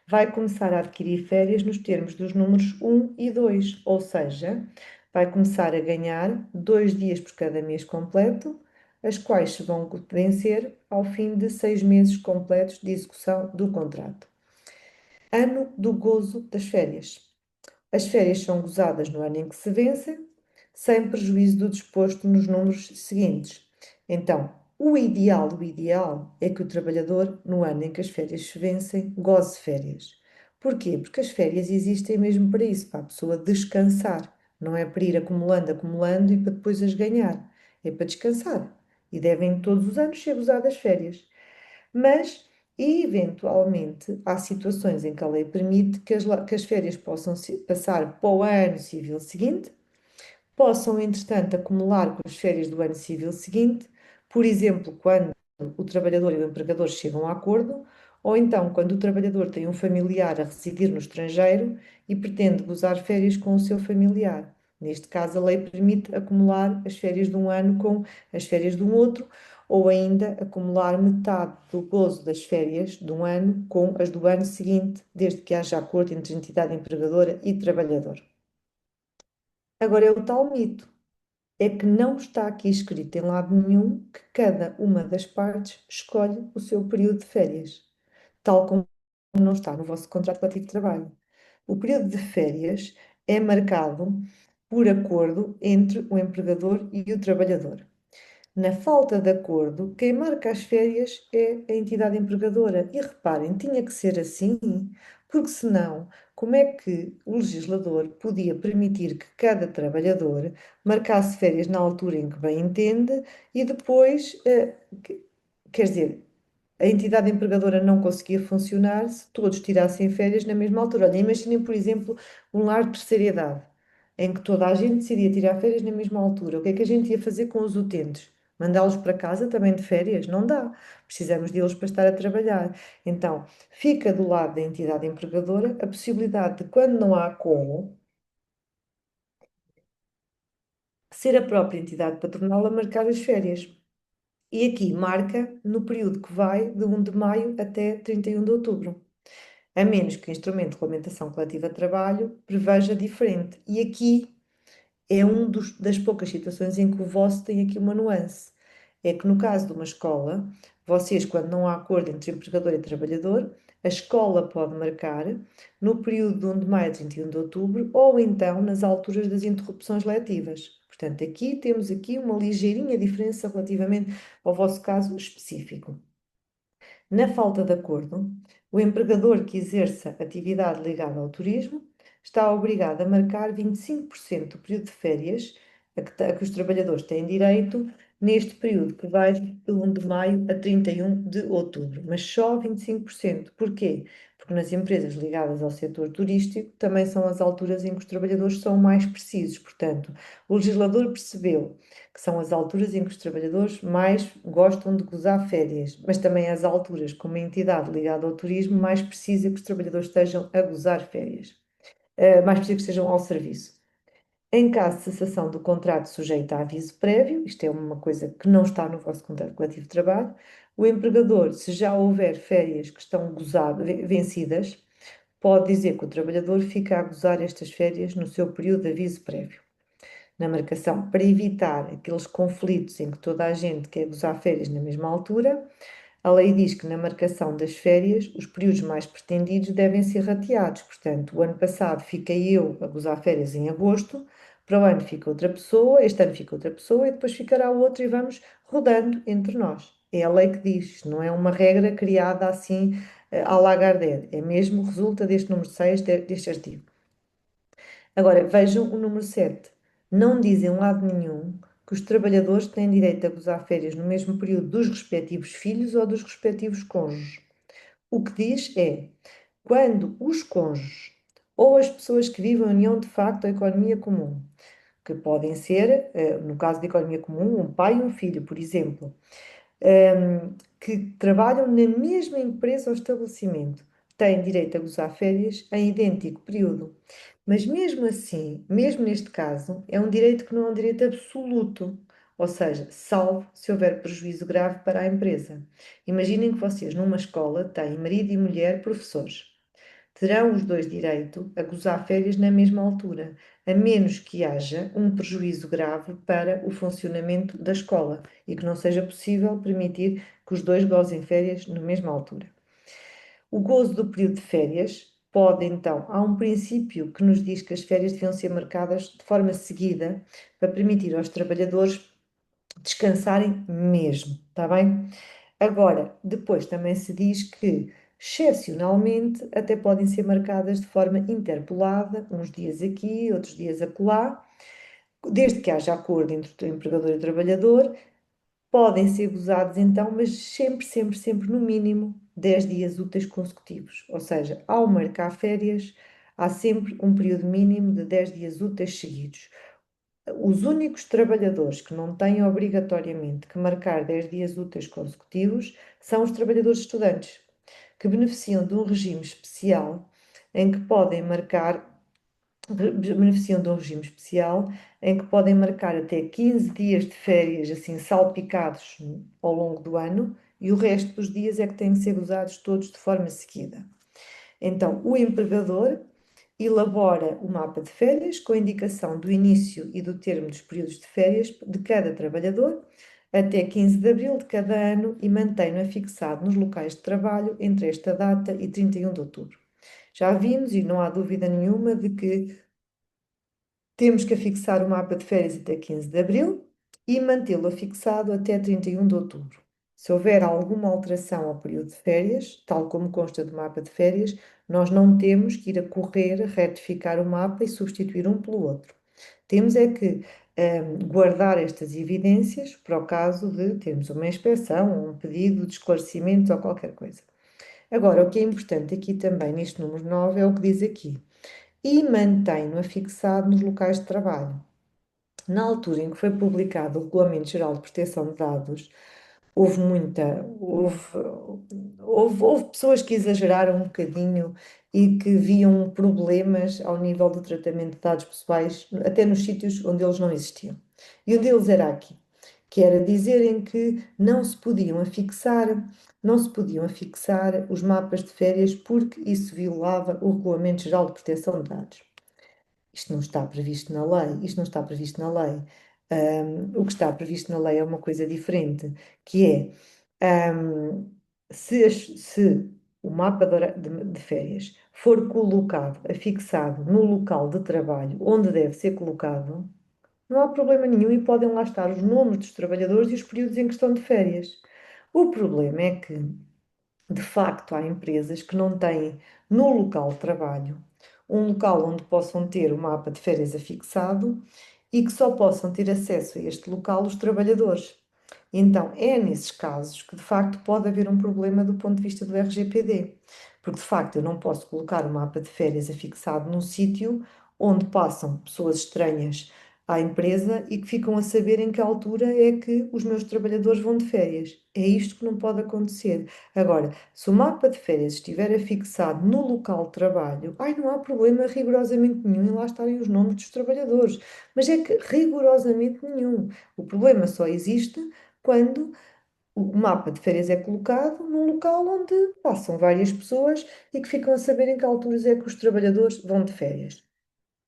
vai começar a adquirir férias nos termos dos números 1 e 2, ou seja, vai começar a ganhar 2 dias por cada mês completo, as quais se vão vencer ao fim de 6 meses completos de execução do contrato. Ano do gozo das férias. As férias são gozadas no ano em que se vencem, sem prejuízo do disposto nos números seguintes. Então, o ideal é que o trabalhador, no ano em que as férias se vencem, goze férias. Porquê? Porque as férias existem mesmo para isso, para a pessoa descansar. Não é para ir acumulando, acumulando e para depois as ganhar. É para descansar. E devem todos os anos ser gozadas férias. Mas, eventualmente, há situações em que a lei permite que as férias possam passar para o ano civil seguinte, possam, entretanto, acumular com as férias do ano civil seguinte, por exemplo, quando o trabalhador e o empregador chegam a acordo, ou então quando o trabalhador tem um familiar a residir no estrangeiro e pretende gozar férias com o seu familiar. Neste caso, a lei permite acumular as férias de um ano com as férias de um outro, ou ainda acumular metade do gozo das férias de um ano com as do ano seguinte, desde que haja acordo entre entidade empregadora e trabalhador. Agora é o tal mito é que não está aqui escrito em lado nenhum que cada uma das partes escolhe o seu período de férias, tal como não está no vosso contrato coletivo de trabalho. O período de férias é marcado por acordo entre o empregador e o trabalhador. Na falta de acordo, quem marca as férias é a entidade empregadora. E reparem, tinha que ser assim, porque senão, como é que o legislador podia permitir que cada trabalhador marcasse férias na altura em que bem entende e depois, quer dizer, a entidade empregadora não conseguia funcionar se todos tirassem férias na mesma altura. Olha, imaginem, por exemplo, um lar de terceira idade, em que toda a gente decidia tirar férias na mesma altura. O que é que a gente ia fazer com os utentes? Mandá-los para casa também de férias? Não dá. Precisamos deles para estar a trabalhar. Então, fica do lado da entidade empregadora a possibilidade de, quando não há como, ser a própria entidade patronal a marcar as férias. E aqui marca no período que vai de 1 de maio até 31 de outubro, a menos que o instrumento de regulamentação coletiva de trabalho preveja diferente. E aqui é das poucas situações em que o vosso tem aqui uma nuance. É que no caso de uma escola, vocês, quando não há acordo entre empregador e trabalhador, a escola pode marcar no período de 1 de maio a 31 de outubro ou então nas alturas das interrupções letivas. Portanto, aqui temos aqui uma ligeirinha diferença relativamente ao vosso caso específico. Na falta de acordo, o empregador que exerça atividade ligada ao turismo está obrigado a marcar 25% do período de férias a que os trabalhadores têm direito neste período que vai de 1 de maio a 31 de outubro, mas só 25%. Porquê? Porque nas empresas ligadas ao setor turístico também são as alturas em que os trabalhadores são mais precisos. Portanto, o legislador percebeu que são as alturas em que os trabalhadores mais gostam de gozar férias, mas também as alturas que uma entidade ligada ao turismo mais precisa que os trabalhadores estejam a gozar férias, mais precisa que estejam ao serviço. Em caso de cessação do contrato sujeito a aviso prévio, isto é uma coisa que não está no vosso contrato coletivo de trabalho, o empregador, se já houver férias que estão vencidas, pode dizer que o trabalhador fica a gozar estas férias no seu período de aviso prévio na marcação, para evitar aqueles conflitos em que toda a gente quer gozar férias na mesma altura, a lei diz que na marcação das férias os períodos mais pretendidos devem ser rateados. Portanto, o ano passado fiquei eu a gozar férias em agosto, para o ano fica outra pessoa, este ano fica outra pessoa e depois ficará outra e vamos rodando entre nós. É a lei que diz, não é uma regra criada assim à Lagardère, é mesmo, resulta deste número 6 deste artigo. Agora, vejam o número 7. Não diz em lado nenhum que os trabalhadores têm direito a gozar férias no mesmo período dos respectivos filhos ou dos respectivos cônjuges. O que diz é quando os cônjuges ou as pessoas que vivem em união de facto ou economia comum, que podem ser, no caso de economia comum, um pai e um filho, por exemplo, que trabalham na mesma empresa ou estabelecimento têm direito a gozar férias em idêntico período. Mas mesmo assim, mesmo neste caso, é um direito que não é um direito absoluto, ou seja, salvo se houver prejuízo grave para a empresa. Imaginem que vocês, numa escola, têm marido e mulher professores. Terão os dois direito a gozar férias na mesma altura, a menos que haja um prejuízo grave para o funcionamento da escola e que não seja possível permitir que os dois gozem férias na mesma altura. O gozo do período de férias pode, então, há um princípio que nos diz que as férias deviam ser marcadas de forma seguida para permitir aos trabalhadores descansarem mesmo, está bem? Agora, depois também se diz que, excepcionalmente, até podem ser marcadas de forma interpolada, uns dias aqui, outros dias acolá, desde que haja acordo entre o empregador e o trabalhador, podem ser gozados então, mas sempre, sempre, sempre no mínimo 10 dias úteis consecutivos. Ou seja, ao marcar férias, há sempre um período mínimo de 10 dias úteis seguidos. Os únicos trabalhadores que não têm obrigatoriamente que marcar 10 dias úteis consecutivos são os trabalhadores estudantes, que beneficiam de um regime especial em que podem marcar beneficiam de um regime especial em que podem marcar até 15 dias de férias, assim, salpicados ao longo do ano, e o resto dos dias é que têm que ser usados todos de forma seguida. Então, o empregador elabora o mapa de férias com a indicação do início e do termo dos períodos de férias de cada trabalhador até 15 de abril de cada ano e mantém-no afixado nos locais de trabalho entre esta data e 31 de outubro. Já vimos, e não há dúvida nenhuma, de que temos que afixar o mapa de férias até 15 de abril e mantê-lo afixado até 31 de outubro. Se houver alguma alteração ao período de férias, tal como consta do mapa de férias, nós não temos que ir a correr, retificar o mapa e substituir um pelo outro. Temos é que guardar estas evidências para o caso de termos uma inspeção, um pedido de esclarecimentos ou qualquer coisa. Agora, o que é importante aqui também, neste número 9 é o que diz aqui e mantém-no afixado nos locais de trabalho. Na altura em que foi publicado o Regulamento Geral de Proteção de Dados, houve muita, houve pessoas que exageraram um bocadinho e que viam problemas ao nível do tratamento de dados pessoais, até nos sítios onde eles não existiam. E um deles era aqui, que era dizerem que não se podiam afixar os mapas de férias porque isso violava o Regulamento Geral de Proteção de Dados. Isto não está previsto na lei, isto não está previsto na lei. O que está previsto na lei é uma coisa diferente, que é se o mapa de férias for colocado, afixado no local de trabalho onde deve ser colocado, não há problema nenhum e podem lá estar os nomes dos trabalhadores e os períodos em que estão de férias. O problema é que de facto, há empresas que não têm no local de trabalho um local onde possam ter o mapa de férias afixado e que só possam ter acesso a este local os trabalhadores. Então, é nesses casos que de facto pode haver um problema do ponto de vista do RGPD, porque de facto eu não posso colocar o mapa de férias afixado num sítio onde passam pessoas estranhas à empresa e que ficam a saber em que altura é que os meus trabalhadores vão de férias. É isto que não pode acontecer. Agora, se o mapa de férias estiver afixado no local de trabalho, ai, não há problema rigorosamente nenhum em lá estarem os nomes dos trabalhadores. Mas é que rigorosamente nenhum. O problema só existe quando o mapa de férias é colocado num local onde passam várias pessoas e que ficam a saber em que alturas é que os trabalhadores vão de férias.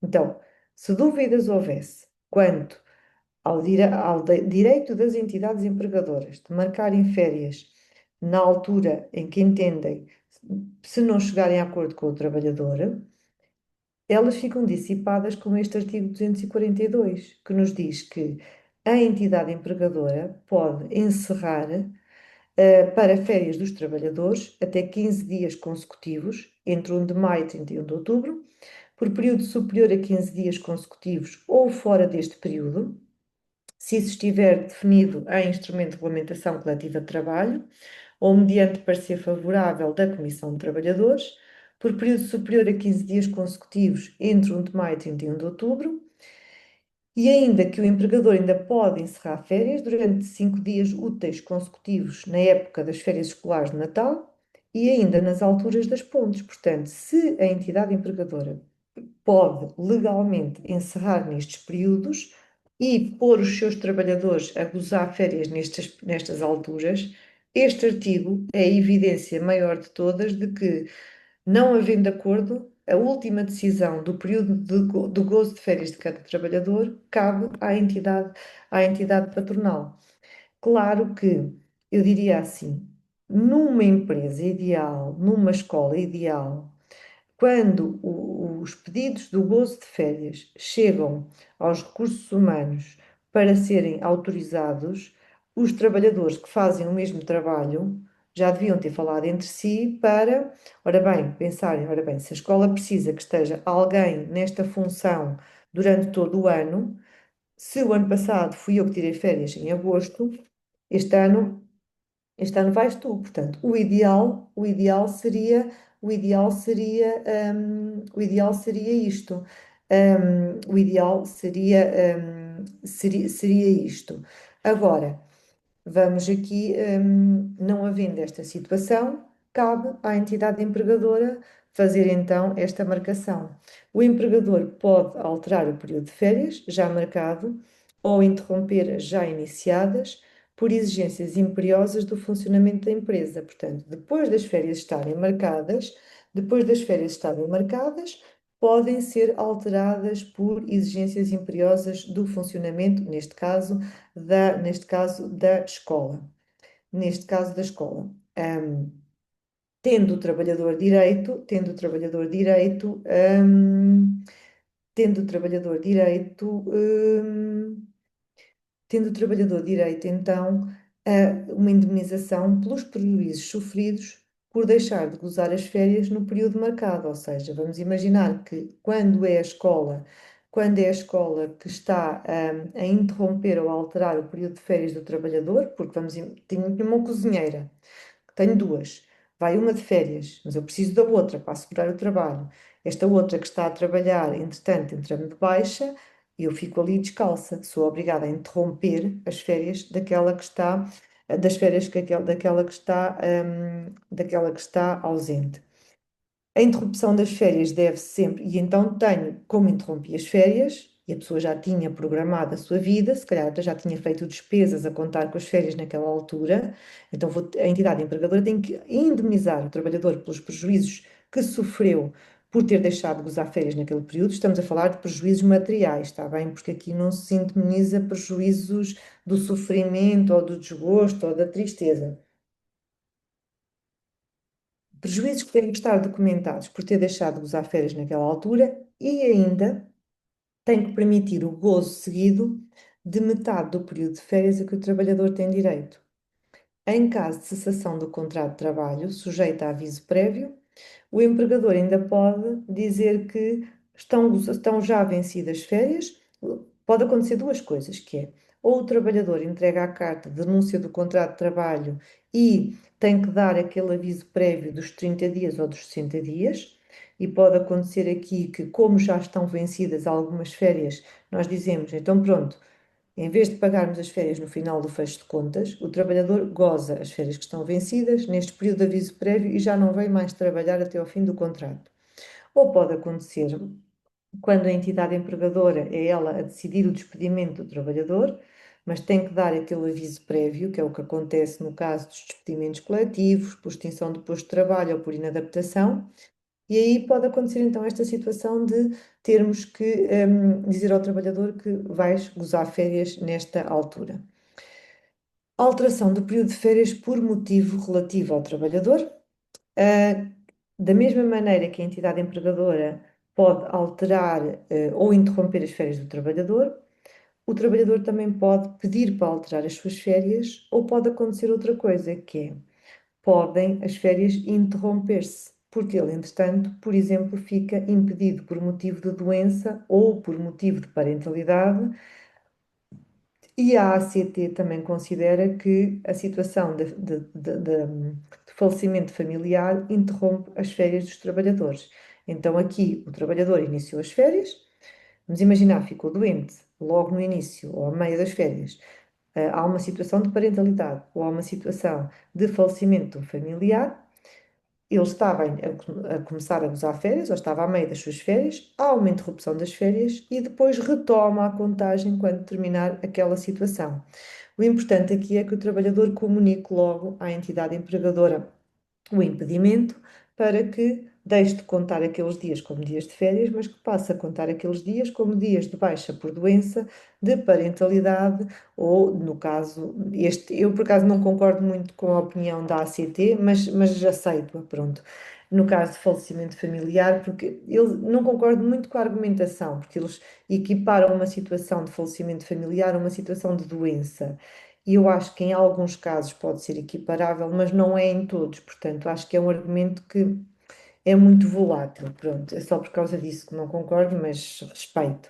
Então, se dúvidas houvesse quanto ao direito das entidades empregadoras de marcarem férias na altura em que entendem, se não chegarem a acordo com o trabalhador, elas ficam dissipadas com este artigo 242, que nos diz que a entidade empregadora pode encerrar para férias dos trabalhadores até 15 dias consecutivos, entre 1 de maio e 31 de outubro, por período superior a 15 dias consecutivos ou fora deste período, se isso estiver definido em instrumento de regulamentação coletiva de trabalho ou mediante parecer favorável da Comissão de Trabalhadores, por período superior a 15 dias consecutivos entre 1 de maio e 31 de outubro, E ainda que o empregador ainda pode encerrar férias durante 5 dias úteis consecutivos na época das férias escolares de Natal e ainda nas alturas das pontes. Portanto, se a entidade empregadora pode legalmente encerrar nestes períodos e pôr os seus trabalhadores a gozar férias nestas alturas, este artigo é a evidência maior de todas de que, não havendo acordo, a última decisão do período do gozo de férias de cada trabalhador cabe à entidade patronal. Claro que eu diria assim, numa empresa ideal, numa escola ideal, quando os pedidos do gozo de férias chegam aos recursos humanos para serem autorizados, os trabalhadores que fazem o mesmo trabalho já deviam ter falado entre si para, ora bem, pensarem, ora bem, se a escola precisa que esteja alguém nesta função durante todo o ano, se o ano passado fui eu que tirei férias em agosto, este ano este ano vais tu, portanto, o ideal seria isto. O ideal seria isto. Agora, vamos aqui, não havendo esta situação, cabe à entidade empregadora fazer então esta marcação. O empregador pode alterar o período de férias já marcado ou interromper as já iniciadas por exigências imperiosas do funcionamento da empresa. Portanto, depois das férias estarem marcadas, podem ser alteradas por exigências imperiosas do funcionamento, neste caso da escola. Neste caso da escola. Tendo o trabalhador direito, tendo o trabalhador direito, tendo o trabalhador direito, tendo o trabalhador direito, então, a uma indemnização pelos prejuízos sofridos por deixar de gozar as férias no período marcado. Ou seja, vamos imaginar que quando é a escola que está, a interromper ou a alterar o período de férias do trabalhador, porque tenho uma cozinheira, tenho duas, vai uma de férias, mas eu preciso da outra para assegurar o trabalho. Esta outra que está a trabalhar, entretanto, entra-me de baixa e eu fico ali descalça. Sou obrigada a interromper as férias daquela que está ausente. A interrupção das férias deve sempre, e então tenho, como interrompi as férias, e a pessoa já tinha programado a sua vida, se calhar até já tinha feito despesas a contar com as férias naquela altura, então a entidade empregadora tem que indemnizar o trabalhador pelos prejuízos que sofreu por ter deixado de gozar férias naquele período. Estamos a falar de prejuízos materiais, está bem? Porque aqui não se indemniza prejuízos do sofrimento ou do desgosto ou da tristeza. Prejuízos que têm que estar documentados por ter deixado de gozar férias naquela altura e ainda tem que permitir o gozo seguido de metade do período de férias a que o trabalhador tem direito. Em caso de cessação do contrato de trabalho, sujeito a aviso prévio, o empregador ainda pode dizer que estão já vencidas as férias. Pode acontecer duas coisas, que é, ou o trabalhador entrega a carta de denúncia do contrato de trabalho e tem que dar aquele aviso prévio dos 30 dias ou dos 60 dias, e pode acontecer aqui que, como já estão vencidas algumas férias, nós dizemos, então pronto, em vez de pagarmos as férias no final do fecho de contas, o trabalhador goza as férias que estão vencidas neste período de aviso prévio e já não vem mais trabalhar até ao fim do contrato. Ou pode acontecer quando a entidade empregadora é ela a decidir o despedimento do trabalhador, mas tem que dar aquele aviso prévio, que é o que acontece no caso dos despedimentos coletivos, por extinção do posto de trabalho ou por inadaptação, e aí pode acontecer então esta situação de termos que dizer ao trabalhador que vais gozar férias nesta altura. Alteração do período de férias por motivo relativo ao trabalhador. Ah, da mesma maneira que a entidade empregadora pode alterar, ou interromper as férias do trabalhador, o trabalhador também pode pedir para alterar as suas férias, ou pode acontecer outra coisa, que é, podem as férias interromper-se, porque ele, entretanto, por exemplo, fica impedido por motivo de doença ou por motivo de parentalidade, e a ACT também considera que a situação de falecimento familiar interrompe as férias dos trabalhadores. Então, aqui, o trabalhador iniciou as férias, vamos imaginar, ficou doente, logo no início ou ao meio das férias, há uma situação de parentalidade ou há uma situação de falecimento de um familiar, ele estava a começar a gozar férias, ou estava a meio das suas férias, há uma interrupção das férias e depois retoma a contagem quando terminar aquela situação. O importante aqui é que o trabalhador comunique logo à entidade empregadora o impedimento para que deixe de contar aqueles dias como dias de férias, mas que passe a contar aqueles dias como dias de baixa por doença, de parentalidade ou, no caso, eu por acaso não concordo muito com a opinião da ACT, mas aceito-a, pronto. No caso de falecimento familiar, porque eu não concordo muito com a argumentação, porque eles equiparam uma situação de falecimento familiar a uma situação de doença. E eu acho que em alguns casos pode ser equiparável, mas não é em todos. Portanto, acho que é um argumento que é muito volátil. Pronto, é só por causa disso que não concordo, mas respeito.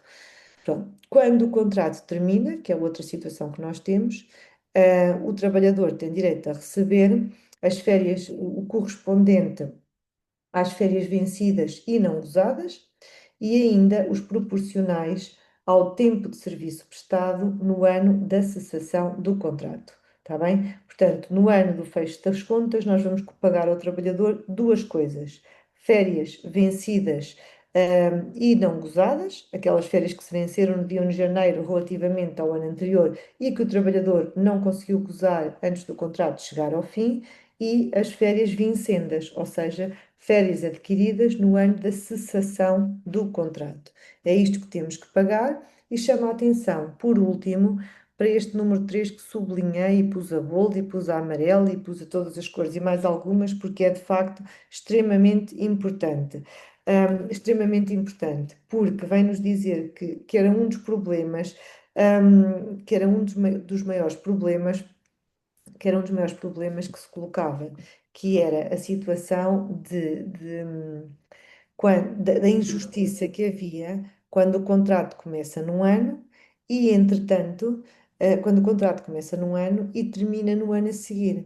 Pronto. Quando o contrato termina, que é outra situação que nós temos, o trabalhador tem direito a receber as férias, o correspondente às férias vencidas e não usadas, e ainda os proporcionais ao tempo de serviço prestado no ano da cessação do contrato. Está bem? Portanto, no ano do fecho das contas, nós vamos pagar ao trabalhador duas coisas: férias vencidas, e não gozadas, aquelas férias que se venceram no dia 1 de janeiro relativamente ao ano anterior e que o trabalhador não conseguiu gozar antes do contrato chegar ao fim, e as férias vincendas, ou seja, férias adquiridas no ano da cessação do contrato. É isto que temos que pagar e chama a atenção, por último, para este número 3 que sublinhei e pus a bold e pus a amarelo e pus a todas as cores e mais algumas, porque é de facto extremamente importante. Extremamente importante, porque vem nos dizer que era um dos problemas, que era um dos maiores problemas, que era um dos maiores problemas que se colocava, que era a situação da injustiça que havia quando o contrato começa num ano e, entretanto, quando o contrato começa num ano e termina no ano a seguir.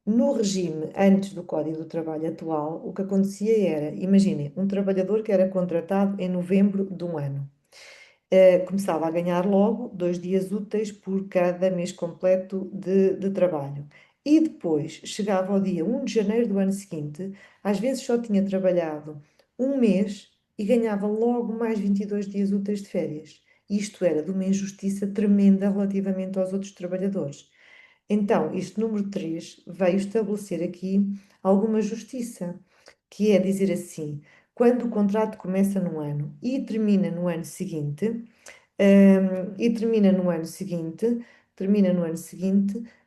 No regime antes do Código do Trabalho atual, o que acontecia era, imaginem, um trabalhador que era contratado em novembro de um ano começava a ganhar logo 2 dias úteis por cada mês completo de trabalho. E depois chegava ao dia 1 de janeiro do ano seguinte, às vezes só tinha trabalhado um mês e ganhava logo mais 22 dias úteis de férias. Isto era de uma injustiça tremenda relativamente aos outros trabalhadores. Então, este número 3 veio estabelecer aqui alguma justiça, que é dizer assim: quando o contrato começa num ano e termina no ano seguinte, e termina no ano seguinte,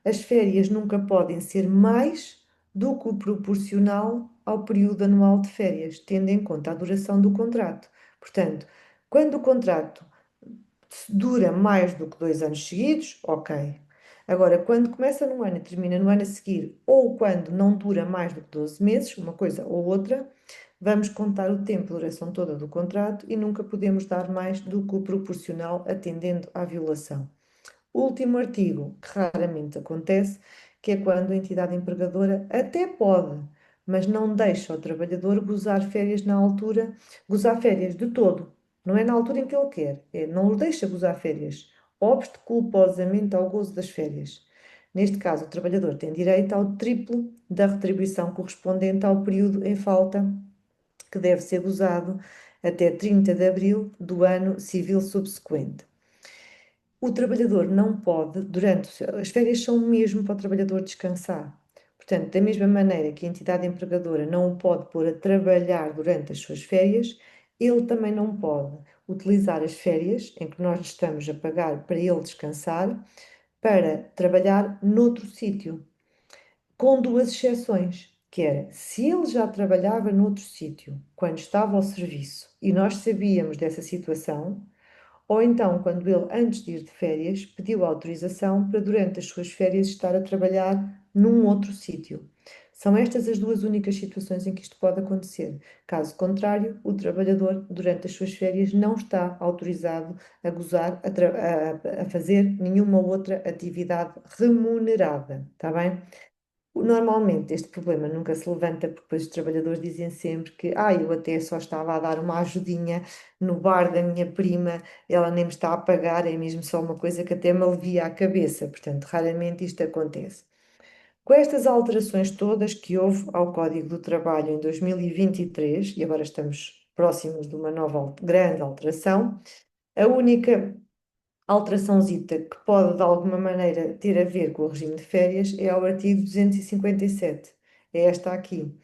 as férias nunca podem ser mais do que o proporcional ao período anual de férias, tendo em conta a duração do contrato. Portanto, quando o contrato dura mais do que 2 anos seguidos, ok. Agora, quando começa num ano e termina no ano a seguir, ou quando não dura mais do que 12 meses, uma coisa ou outra, vamos contar o tempo, a duração toda do contrato e nunca podemos dar mais do que o proporcional atendendo à violação. O último artigo, que raramente acontece, que é quando a entidade empregadora até pode, mas não deixa o trabalhador gozar férias na altura, gozar férias de todo. Não é na altura em que ele quer, não o deixa gozar férias, obste culposamente ao gozo das férias. Neste caso, o trabalhador tem direito ao triplo da retribuição correspondente ao período em falta que deve ser gozado até 30 de abril do ano civil subsequente. O trabalhador não pode, durante as férias são mesmo para o trabalhador descansar. Portanto, da mesma maneira que a entidade empregadora não o pode pôr a trabalhar durante as suas férias, ele também não pode utilizar as férias em que nós lhe estamos a pagar para ele descansar para trabalhar noutro sítio, com duas exceções, que era se ele já trabalhava noutro sítio quando estava ao serviço e nós sabíamos dessa situação, ou então, quando ele, antes de ir de férias, pediu autorização para, durante as suas férias, estar a trabalhar num outro sítio. São estas as duas únicas situações em que isto pode acontecer. Caso contrário, o trabalhador, durante as suas férias, não está autorizado a gozar, a fazer nenhuma outra atividade remunerada. Está bem? Normalmente este problema nunca se levanta porque depois os trabalhadores dizem sempre que eu até só estava a dar uma ajudinha no bar da minha prima, ela nem me está a pagar, é mesmo só uma coisa que até me alivia a cabeça, portanto, raramente isto acontece. Com estas alterações todas que houve ao Código do Trabalho em 2023, e agora estamos próximos de uma nova grande alteração, a única alteraçãozita que pode de alguma maneira ter a ver com o regime de férias é ao artigo 257. É esta aqui,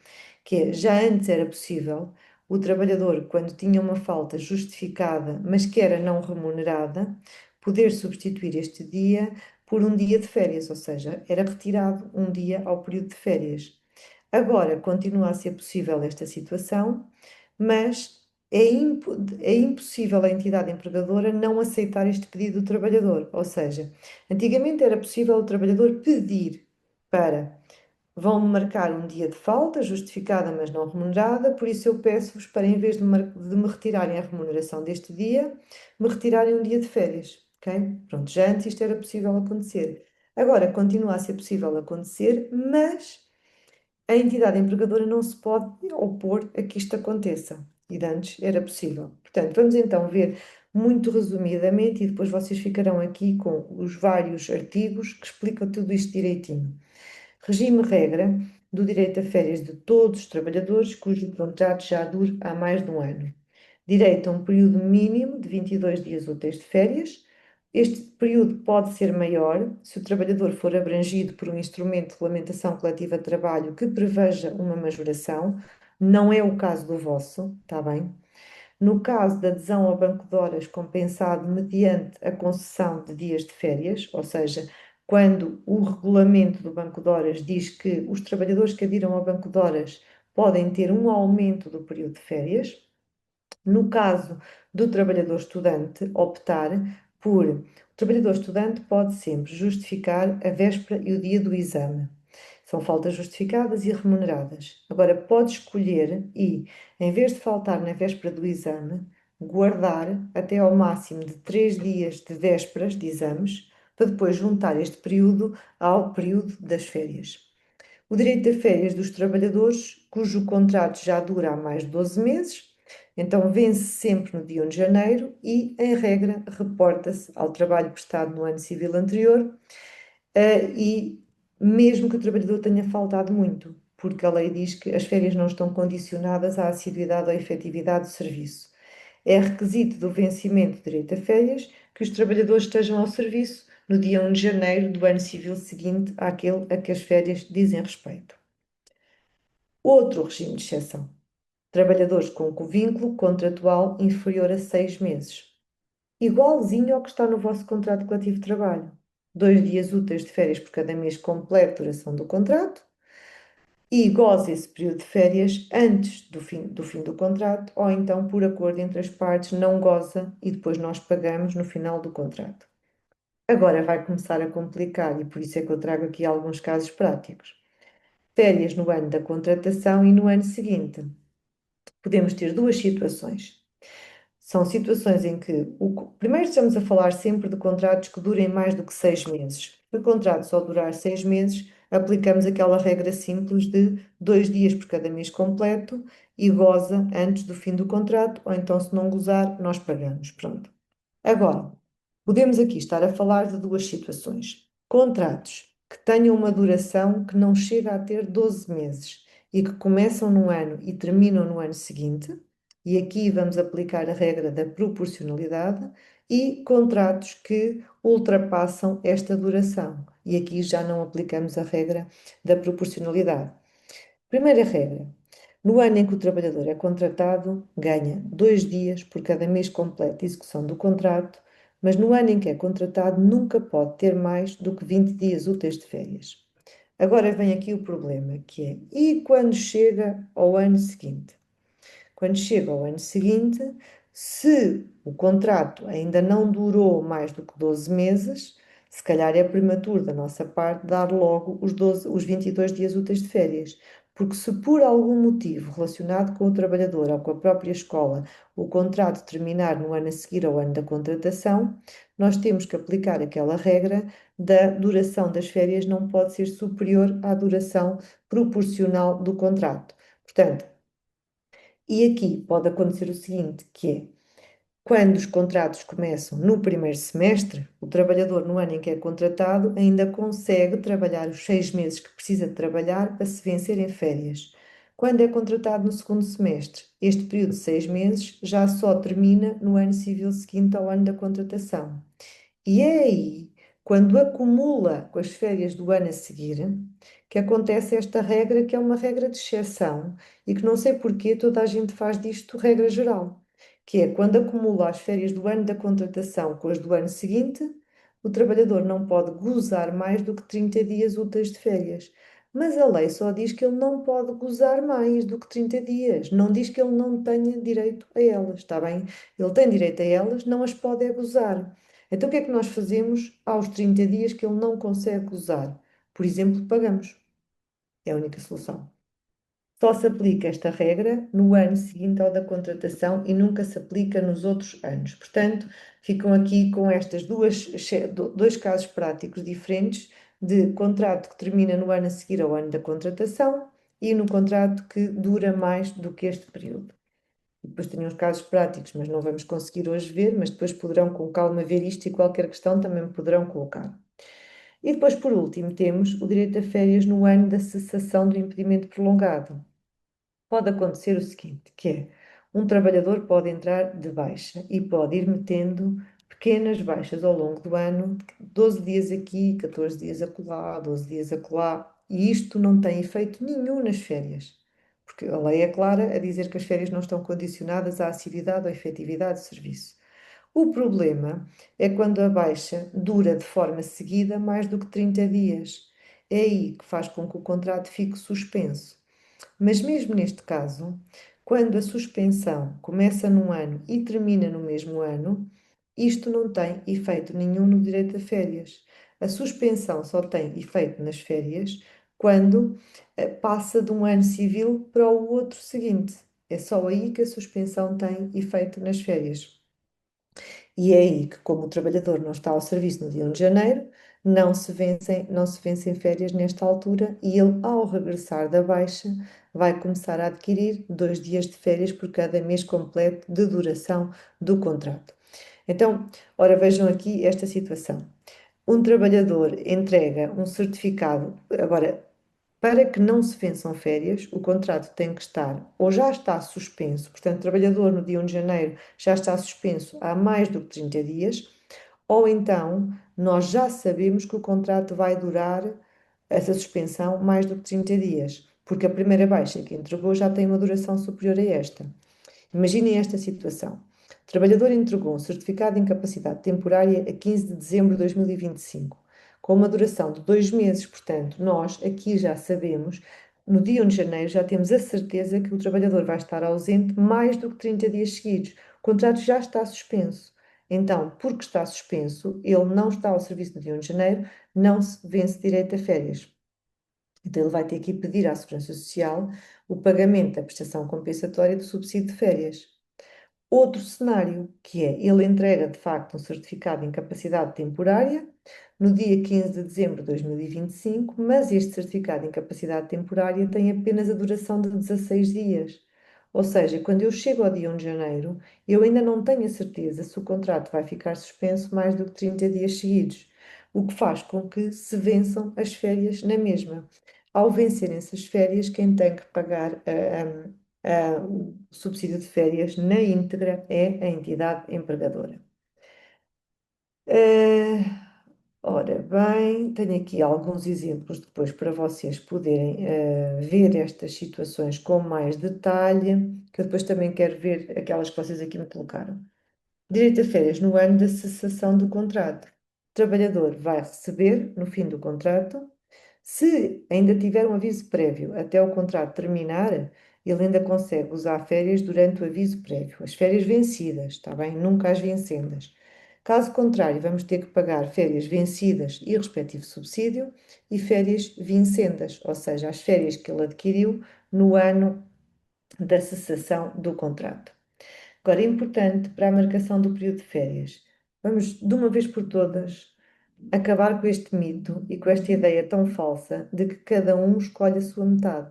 que é, já antes era possível o trabalhador, quando tinha uma falta justificada, mas que era não remunerada, poder substituir este dia por um dia de férias, ou seja, era retirado um dia ao período de férias. Agora continua a ser possível esta situação, mas é impossível a entidade empregadora não aceitar este pedido do trabalhador. Ou seja, antigamente era possível o trabalhador pedir para vão-me marcar um dia de falta, justificada, mas não remunerada, por isso eu peço-vos para, em vez de me retirarem a remuneração deste dia, me retirarem um dia de férias. Ok? Pronto, já antes isto era possível acontecer. Agora continua a ser possível acontecer, mas a entidade empregadora não se pode opor a que isto aconteça. E de antes era possível. Portanto, vamos então ver muito resumidamente e depois vocês ficarão aqui com os vários artigos que explicam tudo isto direitinho. Regime-regra do direito a férias de todos os trabalhadores cujo contrato já dure há mais de um ano. Direito a um período mínimo de 22 dias úteis de férias. Este período pode ser maior se o trabalhador for abrangido por um instrumento de regulamentação coletiva de trabalho que preveja uma majoração. Não é o caso do vosso, está bem? No caso da adesão ao banco de horas compensado mediante a concessão de dias de férias, ou seja, quando o regulamento do banco de horas diz que os trabalhadores que adiram ao banco de horas podem ter um aumento do período de férias. No caso do trabalhador estudante, optar por. O trabalhador estudante pode sempre justificar a véspera e o dia do exame. São faltas justificadas e remuneradas. Agora, pode escolher e, em vez de faltar na véspera do exame, guardar até ao máximo de 3 dias de vésperas de exames, para depois juntar este período ao período das férias. O direito a férias dos trabalhadores cujo contrato já dura há mais de 12 meses, então vence sempre no dia 1 de janeiro e, em regra, reporta-se ao trabalho prestado no ano civil anterior, e mesmo que o trabalhador tenha faltado muito, porque a lei diz que as férias não estão condicionadas à assiduidade ou efetividade do serviço. É requisito do vencimento do direito a férias que os trabalhadores estejam ao serviço no dia 1 de janeiro do ano civil seguinte àquele a que as férias dizem respeito. Outro regime de exceção: trabalhadores com vínculo contratual inferior a 6 meses. Igualzinho ao que está no vosso contrato coletivo de trabalho. 2 dias úteis de férias por cada mês completo de duração do contrato e goza esse período de férias antes do fim do contrato ou então, por acordo entre as partes, não goza e depois nós pagamos no final do contrato. Agora vai começar a complicar e por isso é que eu trago aqui alguns casos práticos. Férias no ano da contratação e no ano seguinte. Podemos ter duas situações. São situações em que, primeiro, estamos a falar sempre de contratos que durem mais do que 6 meses. Se o contrato só durar 6 meses, aplicamos aquela regra simples de 2 dias por cada mês completo e goza antes do fim do contrato, ou então, se não gozar, nós pagamos. Pronto. Agora, podemos aqui estar a falar de duas situações. Contratos que tenham uma duração que não chega a ter 12 meses e que começam no ano e terminam no ano seguinte, e aqui vamos aplicar a regra da proporcionalidade, e contratos que ultrapassam esta duração, e aqui já não aplicamos a regra da proporcionalidade. Primeira regra: no ano em que o trabalhador é contratado, ganha 2 dias por cada mês completo de execução do contrato, mas no ano em que é contratado nunca pode ter mais do que 20 dias úteis de férias. Agora vem aqui o problema, que é, e quando chega ao ano seguinte? Quando chega ao ano seguinte, se o contrato ainda não durou mais do que 12 meses, se calhar é prematuro da nossa parte dar logo os 22 dias úteis de férias. Porque se por algum motivo relacionado com o trabalhador ou com a própria escola o contrato terminar no ano a seguir ao ano da contratação, nós temos que aplicar aquela regra da duração das férias não pode ser superior à duração proporcional do contrato. Portanto, e aqui pode acontecer o seguinte, que é, quando os contratos começam no primeiro semestre, o trabalhador, no ano em que é contratado, ainda consegue trabalhar os 6 meses que precisa de trabalhar para se vencer em férias. Quando é contratado no segundo semestre, este período de 6 meses já só termina no ano civil seguinte ao ano da contratação. E é aí, quando acumula com as férias do ano a seguir, que acontece esta regra, que é uma regra de exceção e que não sei porquê toda a gente faz disto regra geral, que é quando acumula as férias do ano da contratação com as do ano seguinte, o trabalhador não pode gozar mais do que 30 dias úteis de férias. Mas a lei só diz que ele não pode gozar mais do que 30 dias, não diz que ele não tenha direito a elas, está bem? Ele tem direito a elas, não as pode é gozar. Então, o que é que nós fazemos aos 30 dias que ele não consegue usar? Por exemplo, pagamos. É a única solução. Só se aplica esta regra no ano seguinte ao da contratação e nunca se aplica nos outros anos. Portanto, ficam aqui com estas dois casos práticos diferentes de contrato que termina no ano a seguir ao ano da contratação e no contrato que dura mais do que este período. E depois tenho uns casos práticos, mas não vamos conseguir hoje ver, mas depois poderão com calma ver isto e qualquer questão também me poderão colocar. E depois, por último, temos o direito a férias no ano da cessação do impedimento prolongado. Pode acontecer o seguinte, que é, um trabalhador pode entrar de baixa e pode ir metendo pequenas baixas ao longo do ano, 12 dias aqui, 14 dias acolá, 12 dias acolá, e isto não tem efeito nenhum nas férias, porque a lei é clara a dizer que as férias não estão condicionadas à assiduidade ou efetividade de serviço. O problema é quando a baixa dura de forma seguida mais do que 30 dias. É aí que faz com que o contrato fique suspenso. Mas mesmo neste caso, quando a suspensão começa num ano e termina no mesmo ano, isto não tem efeito nenhum no direito a férias. A suspensão só tem efeito nas férias quando passa de um ano civil para o outro seguinte. É só aí que a suspensão tem efeito nas férias. E é aí que, como o trabalhador não está ao serviço no dia 1 de janeiro, não se vencem férias nesta altura e ele, ao regressar da baixa, vai começar a adquirir 2 dias de férias por cada mês completo de duração do contrato. Então, ora, vejam aqui esta situação. Um trabalhador entrega um certificado. Agora, para que não se vençam férias, o contrato tem que estar ou já está suspenso, portanto, o trabalhador no dia 1 de janeiro já está suspenso há mais do que 30 dias, ou então nós já sabemos que o contrato vai durar essa suspensão mais do que 30 dias, porque a primeira baixa que entregou já tem uma duração superior a esta. Imaginem esta situação. O trabalhador entregou um certificado de incapacidade temporária a 15 de dezembro de 2025, com uma duração de 2 meses. Portanto, nós aqui já sabemos, no dia 1 de janeiro, já temos a certeza que o trabalhador vai estar ausente mais do que 30 dias seguidos. O contrato já está suspenso. Então, porque está suspenso, ele não está ao serviço no dia 1 de janeiro, não se vence direito a férias. Então, ele vai ter que pedir à Segurança Social o pagamento da prestação compensatória do subsídio de férias. Outro cenário, que é ele entrega de facto um certificado de incapacidade temporária no dia 15 de dezembro de 2025, mas este certificado de incapacidade temporária tem apenas a duração de 16 dias. Ou seja, quando eu chego ao dia 1 de janeiro, eu ainda não tenho a certeza se o contrato vai ficar suspenso mais do que 30 dias seguidos, o que faz com que se vençam as férias na mesma. Ao vencerem-se as férias, quem tem que pagar o subsídio de férias na íntegra é a entidade empregadora. Eh, Ora bem, tenho aqui alguns exemplos depois para vocês poderem ver estas situações com mais detalhe, que eu depois também quero ver aquelas que vocês aqui me colocaram. Direito a férias no ano da cessação do contrato. O trabalhador vai receber no fim do contrato. Se ainda tiver um aviso prévio até o contrato terminar, ele ainda consegue usar férias durante o aviso prévio. As férias vencidas, está bem? Nunca as vencendas. Caso contrário, vamos ter que pagar férias vencidas e respectivo subsídio e férias vincendas, ou seja, as férias que ele adquiriu no ano da cessação do contrato. Agora, é importante para a marcação do período de férias. Vamos, de uma vez por todas, acabar com este mito e com esta ideia tão falsa de que cada um escolhe a sua metade.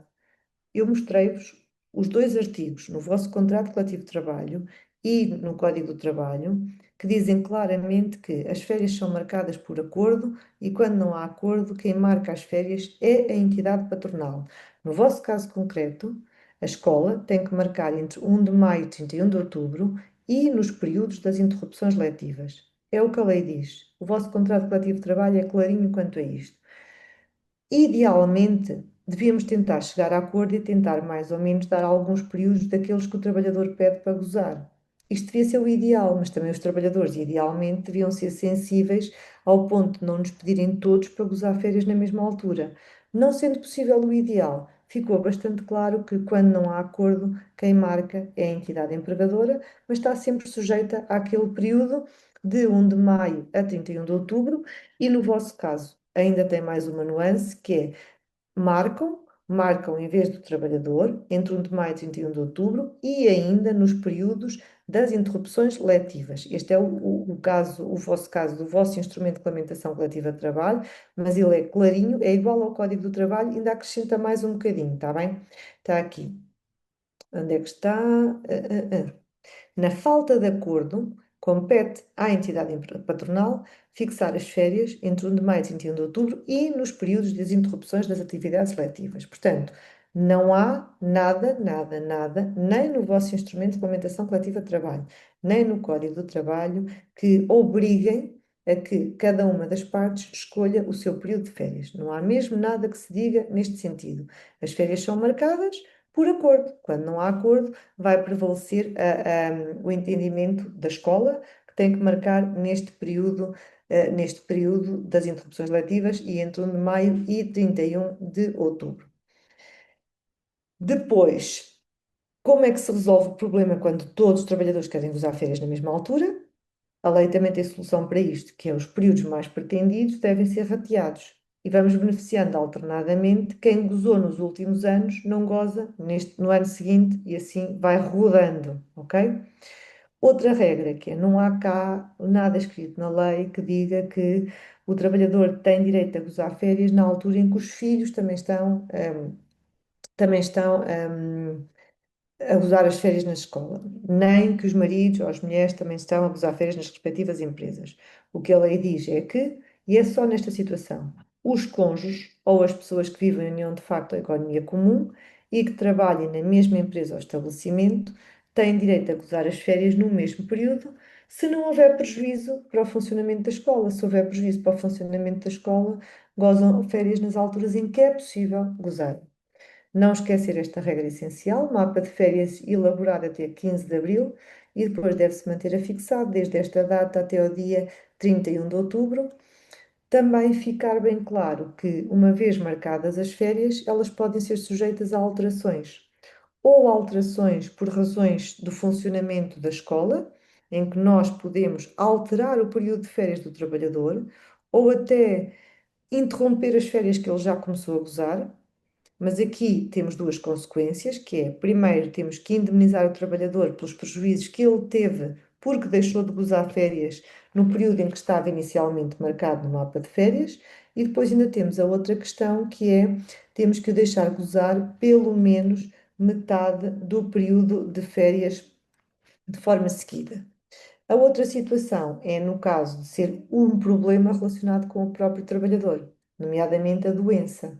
Eu mostrei-vos os dois artigos no vosso contrato coletivo de trabalho e no Código do Trabalho, que dizem claramente que as férias são marcadas por acordo e, quando não há acordo, quem marca as férias é a entidade patronal. No vosso caso concreto, a escola tem que marcar entre 1 de maio e 31 de outubro e nos períodos das interrupções letivas. É o que a lei diz. O vosso contrato coletivo de trabalho é clarinho quanto a isto. Idealmente, devíamos tentar chegar a acordo e tentar mais ou menos dar alguns períodos daqueles que o trabalhador pede para gozar. Isto devia ser o ideal, mas também os trabalhadores, idealmente, deviam ser sensíveis ao ponto de não nos pedirem todos para gozar férias na mesma altura. Não sendo possível o ideal, ficou bastante claro que, quando não há acordo, quem marca é a entidade empregadora, mas está sempre sujeita àquele período de 1 de maio a 31 de outubro, e no vosso caso ainda tem mais uma nuance, que é marcam em vez do trabalhador entre 1 de maio e 31 de outubro e ainda nos períodos das interrupções letivas. Este é o caso, o vosso caso do vosso instrumento de regulamentação coletiva de trabalho, mas ele é clarinho, é igual ao Código do Trabalho, ainda acrescenta mais um bocadinho, está bem? Está aqui. Onde é que está? Na falta de acordo, compete à entidade patronal fixar as férias entre 1 de maio e 31 de outubro e nos períodos das interrupções das atividades letivas. Portanto, não há nada, nem no vosso instrumento de regulamentação coletiva de trabalho, nem no Código do Trabalho, que obriguem a que cada uma das partes escolha o seu período de férias. Não há mesmo nada que se diga neste sentido. As férias são marcadas por acordo. Quando não há acordo, vai prevalecer o entendimento da escola, que tem que marcar neste período das interrupções letivas e entre 1 de maio e 31 de outubro. Depois, como é que se resolve o problema quando todos os trabalhadores querem usar férias na mesma altura? A lei também tem solução para isto, que é os períodos mais pretendidos devem ser rateados e vamos beneficiando alternadamente. Quem gozou nos últimos anos não goza no ano seguinte e assim vai rodando, ok? Outra regra que é, não há cá nada escrito na lei que diga que o trabalhador tem direito a gozar férias na altura em que os filhos também estão a gozar as férias na escola, nem que os maridos ou as mulheres também estão a gozar férias nas respectivas empresas. O que a lei diz é que, e é só nesta situação, os cônjuges ou as pessoas que vivem em união de facto à economia comum e que trabalhem na mesma empresa ou estabelecimento têm direito a gozar as férias no mesmo período, se não houver prejuízo para o funcionamento da escola. Se houver prejuízo para o funcionamento da escola, gozam férias nas alturas em que é possível gozar. Não esquecer esta regra essencial: mapa de férias elaborado até 15 de abril e depois deve-se manter afixado desde esta data até ao dia 31 de outubro. Também ficar bem claro que, uma vez marcadas as férias, elas podem ser sujeitas a alterações, ou alterações por razões do funcionamento da escola, em que nós podemos alterar o período de férias do trabalhador, ou até interromper as férias que ele já começou a gozar. Mas aqui temos duas consequências, que é, primeiro, temos que indemnizar o trabalhador pelos prejuízos que ele teve porque deixou de gozar férias no período em que estava inicialmente marcado no mapa de férias, e depois ainda temos a outra questão, que é, temos que o deixar gozar pelo menos metade do período de férias de forma seguida. A outra situação é no caso de ser um problema relacionado com o próprio trabalhador, nomeadamente a doença.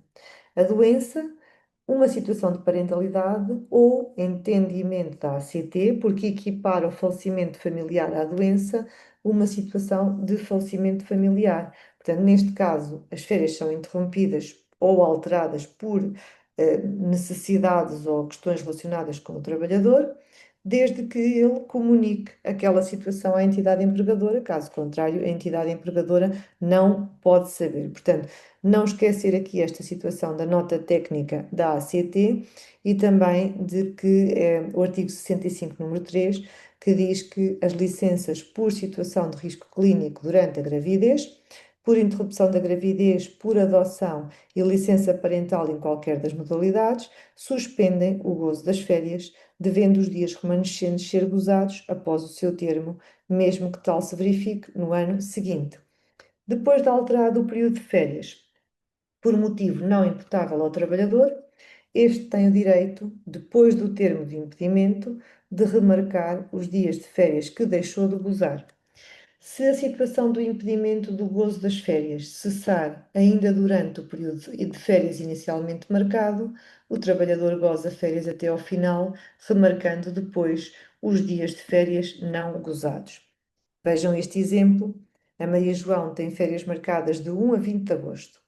A doença, uma situação de parentalidade ou entendimento da ACT, porque equipara o falecimento familiar à doença, uma situação de falecimento familiar. Portanto, neste caso, as férias são interrompidas ou alteradas por necessidades ou questões relacionadas com o trabalhador, desde que ele comunique aquela situação à entidade empregadora. Caso contrário, a entidade empregadora não pode saber. Portanto, não esquecer aqui esta situação da nota técnica da ACT e também de que é o artigo 65, número 3, que diz que as licenças por situação de risco clínico durante a gravidez, por interrupção da gravidez, por adoção e licença parental em qualquer das modalidades, suspendem o gozo das férias, devendo os dias remanescentes ser gozados após o seu termo, mesmo que tal se verifique no ano seguinte. Depois de alterado o período de férias, por motivo não imputável ao trabalhador, este tem o direito, depois do termo de impedimento, de remarcar os dias de férias que deixou de gozar. Se a situação do impedimento do gozo das férias cessar ainda durante o período de férias inicialmente marcado, o trabalhador goza férias até ao final, remarcando depois os dias de férias não gozados. Vejam este exemplo. A Maria João tem férias marcadas de 1 a 20 de agosto.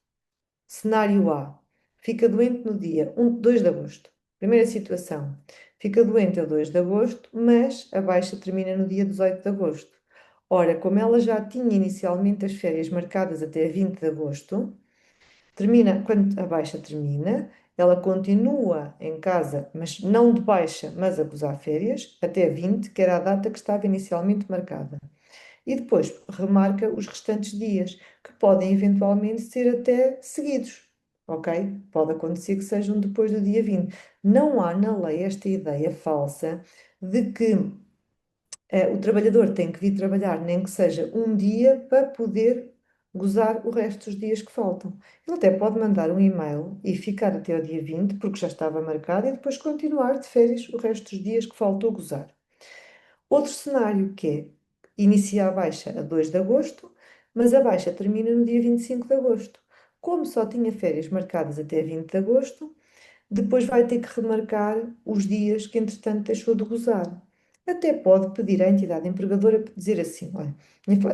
Cenário A. Fica doente no dia 2 de agosto. Primeira situação. Fica doente a 2 de agosto, mas a baixa termina no dia 18 de agosto. Ora, como ela já tinha inicialmente as férias marcadas até 20 de agosto, quando a baixa termina, ela continua em casa, mas não de baixa, mas a gozar férias, até 20, que era a data que estava inicialmente marcada. E depois remarca os restantes dias, que podem eventualmente ser até seguidos, ok? Pode acontecer que sejam depois do dia 20. Não há na lei esta ideia falsa de que o trabalhador tem que vir trabalhar, nem que seja um dia, para poder gozar o resto dos dias que faltam. Ele até pode mandar um e-mail e ficar até o dia 20, porque já estava marcado, e depois continuar de férias o resto dos dias que faltou gozar. Outro cenário que é inicia a baixa a 2 de agosto, mas a baixa termina no dia 25 de agosto. Como só tinha férias marcadas até 20 de agosto, depois vai ter que remarcar os dias que, entretanto, deixou de gozar. Até pode pedir à entidade empregadora para dizer assim: olha,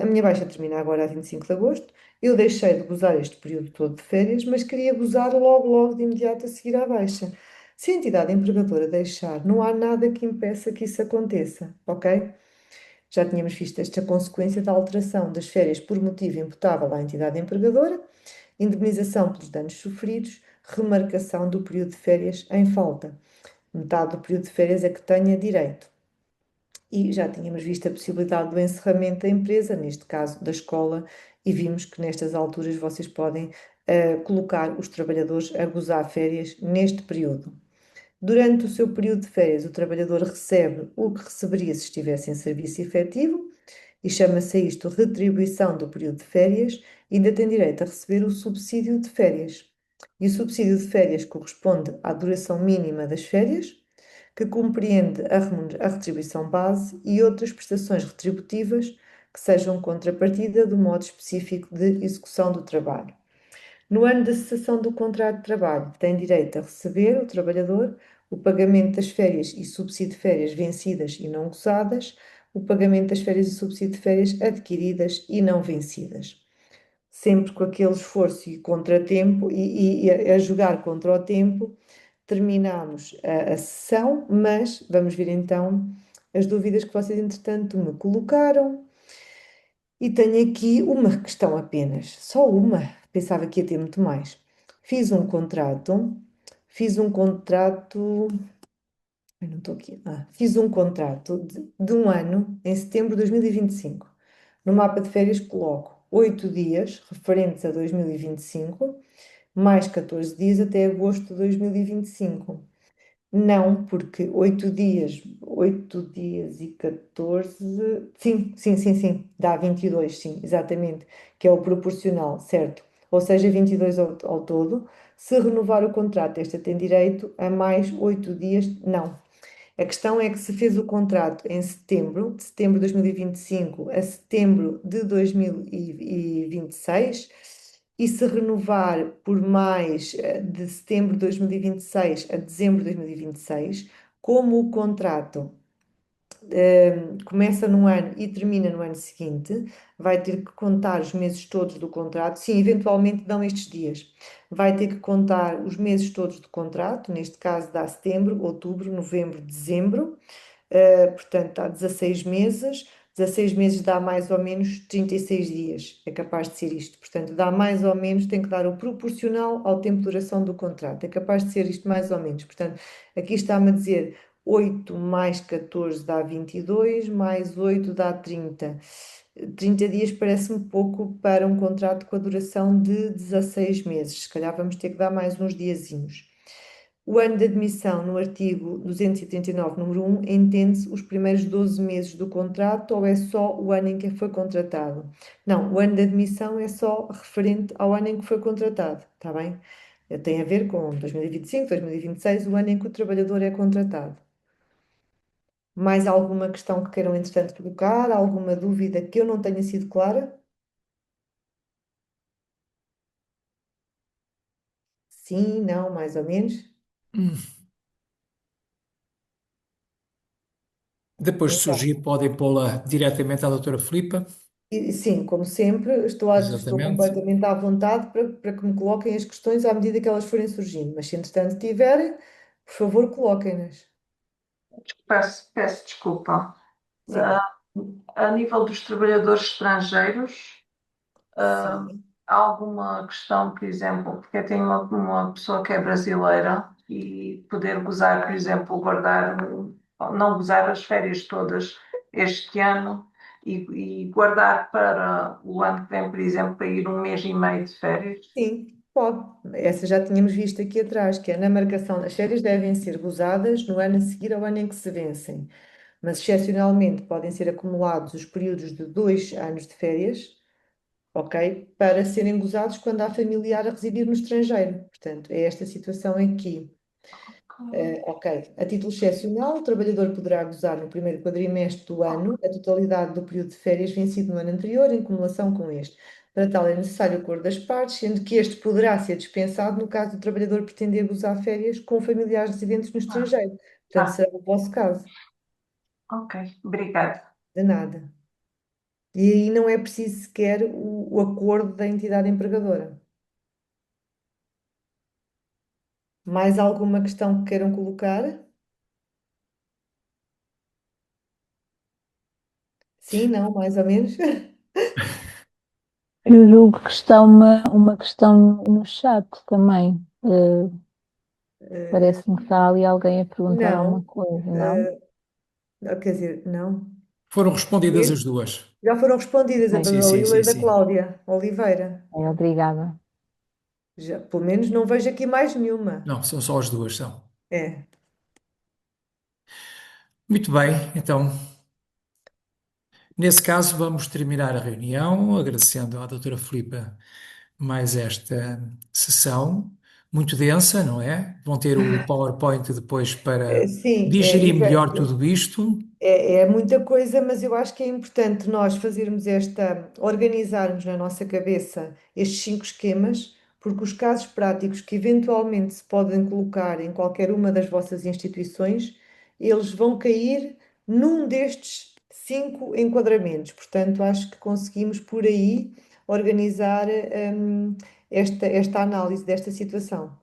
a minha baixa termina agora a 25 de agosto, eu deixei de gozar este período todo de férias, mas queria gozar logo, logo de imediato a seguir à baixa. Se a entidade empregadora deixar, não há nada que impeça que isso aconteça, ok? Já tínhamos visto esta consequência da alteração das férias por motivo imputável à entidade empregadora, indemnização pelos danos sofridos, remarcação do período de férias em falta. Metade do período de férias é que tenha direito. E já tínhamos visto a possibilidade do encerramento da empresa, neste caso da escola, e vimos que nestas alturas vocês podem colocar os trabalhadores a gozar férias neste período. Durante o seu período de férias, o trabalhador recebe o que receberia se estivesse em serviço efetivo, e chama-se isto retribuição do período de férias, e ainda tem direito a receber o subsídio de férias. E o subsídio de férias corresponde à duração mínima das férias, que compreende a retribuição base e outras prestações retributivas que sejam contrapartida do modo específico de execução do trabalho. No ano da cessação do contrato de trabalho, tem direito a receber o trabalhador o pagamento das férias e subsídio de férias vencidas e não gozadas, o pagamento das férias e subsídio de férias adquiridas e não vencidas. Sempre com aquele esforço e contratempo e a jogar contra o tempo, terminamos a sessão, mas vamos ver então as dúvidas que vocês, entretanto, me colocaram. E tenho aqui uma questão apenas, só uma, pensava que ia ter muito mais. Fiz um contrato, fiz um contrato, ai, não estou aqui, fiz um contrato de um ano em setembro de 2025. No mapa de férias coloco 8 dias referentes a 2025, mais 14 dias até agosto de 2025. Não, porque 8 dias e 14, sim, dá 22, sim, exatamente, que é o proporcional, certo? Ou seja, 22 ao todo. Se renovar o contrato, esta tem direito a mais 8 dias, não. A questão é que se fez o contrato em setembro, de setembro de 2025 a setembro de 2026, e se renovar por mais de setembro de 2026 a dezembro de 2026, como o contrato começa num ano e termina no ano seguinte, vai ter que contar os meses todos do contrato. Sim, eventualmente dão estes dias. Vai ter que contar os meses todos do contrato, neste caso dá setembro, outubro, novembro, dezembro. Portanto, dá 16 meses. 16 meses dá mais ou menos 36 dias. É capaz de ser isto. Portanto, dá mais ou menos, tem que dar o proporcional ao tempo de duração do contrato. É capaz de ser isto mais ou menos. Portanto, aqui está-me a dizer 8 mais 14 dá 22, mais 8 dá 30. 30 dias parece-me pouco para um contrato com a duração de 16 meses. Se calhar vamos ter que dar mais uns diazinhos. O ano de admissão no artigo 239, número 1, entende-se os primeiros 12 meses do contrato ou é só o ano em que foi contratado? Não, o ano de admissão é só referente ao ano em que foi contratado, está bem? Tem a ver com 2025, 2026, o ano em que o trabalhador é contratado. Mais alguma questão que queiram, entretanto, colocar? Alguma dúvida que eu não tenha sido clara? Sim, não, mais ou menos. Hum. Depois de Então, surgir, podem pô-la diretamente à doutora Filipa. sim, como sempre, estou Exatamente. completamente à vontade para que me coloquem as questões à medida que elas forem surgindo. Mas se entretanto tiverem, por favor, coloquem-nas. Peço desculpa. Sim, Ah, a nível dos trabalhadores estrangeiros, ah, sim, há alguma questão, por exemplo, porque eu tenho uma pessoa que é brasileira e poder gozar, por exemplo, não gozar as férias todas este ano e guardar para o ano que vem, por exemplo, para ir um mês e meio de férias? sim, pode. Essa já tínhamos visto aqui atrás, que é na marcação das férias devem ser gozadas no ano a seguir ao ano em que se vencem. Mas excepcionalmente podem ser acumulados os períodos de 2 anos de férias, ok? Para serem gozados quando há familiar a residir no estrangeiro. Portanto, é esta situação aqui. Ok. A título excepcional, o trabalhador poderá gozar no primeiro quadrimestre do ano a totalidade do período de férias vencido no ano anterior, em cumulação com este. Para tal, é necessário o acordo das partes, sendo que este poderá ser dispensado no caso do trabalhador pretender gozar férias com familiares residentes no Ah, estrangeiro. Portanto, ah, será o vosso caso. ok, obrigada. De nada. E aí não é preciso sequer o acordo da entidade empregadora. Mais alguma questão que queiram colocar? Sim, não, mais ou menos. Eu julgo que está uma questão no chat também. Eh, Parece-me que está ali alguém a perguntar alguma não, coisa, não? eh, quer dizer, não. Foram respondidas Vê? as duas. Já foram respondidas a Ok, Sim, da sim, Lila sim, e da sim. Cláudia Oliveira. obrigada. Já, pelo menos não vejo aqui mais nenhuma. Não, são só as duas, são. É. Muito bem, então, nesse caso, vamos terminar a reunião, agradecendo à doutora Filipa mais esta sessão, muito densa, não é? Vão ter o PowerPoint depois para Sim, digerir melhor tudo isto. é muita coisa, mas eu acho que é importante nós fazermos organizarmos na nossa cabeça estes 5 esquemas, porque os casos práticos que eventualmente se podem colocar em qualquer uma das vossas instituições, eles vão cair num destes 5 enquadramentos. Portanto, acho que conseguimos por aí organizar, esta análise desta situação.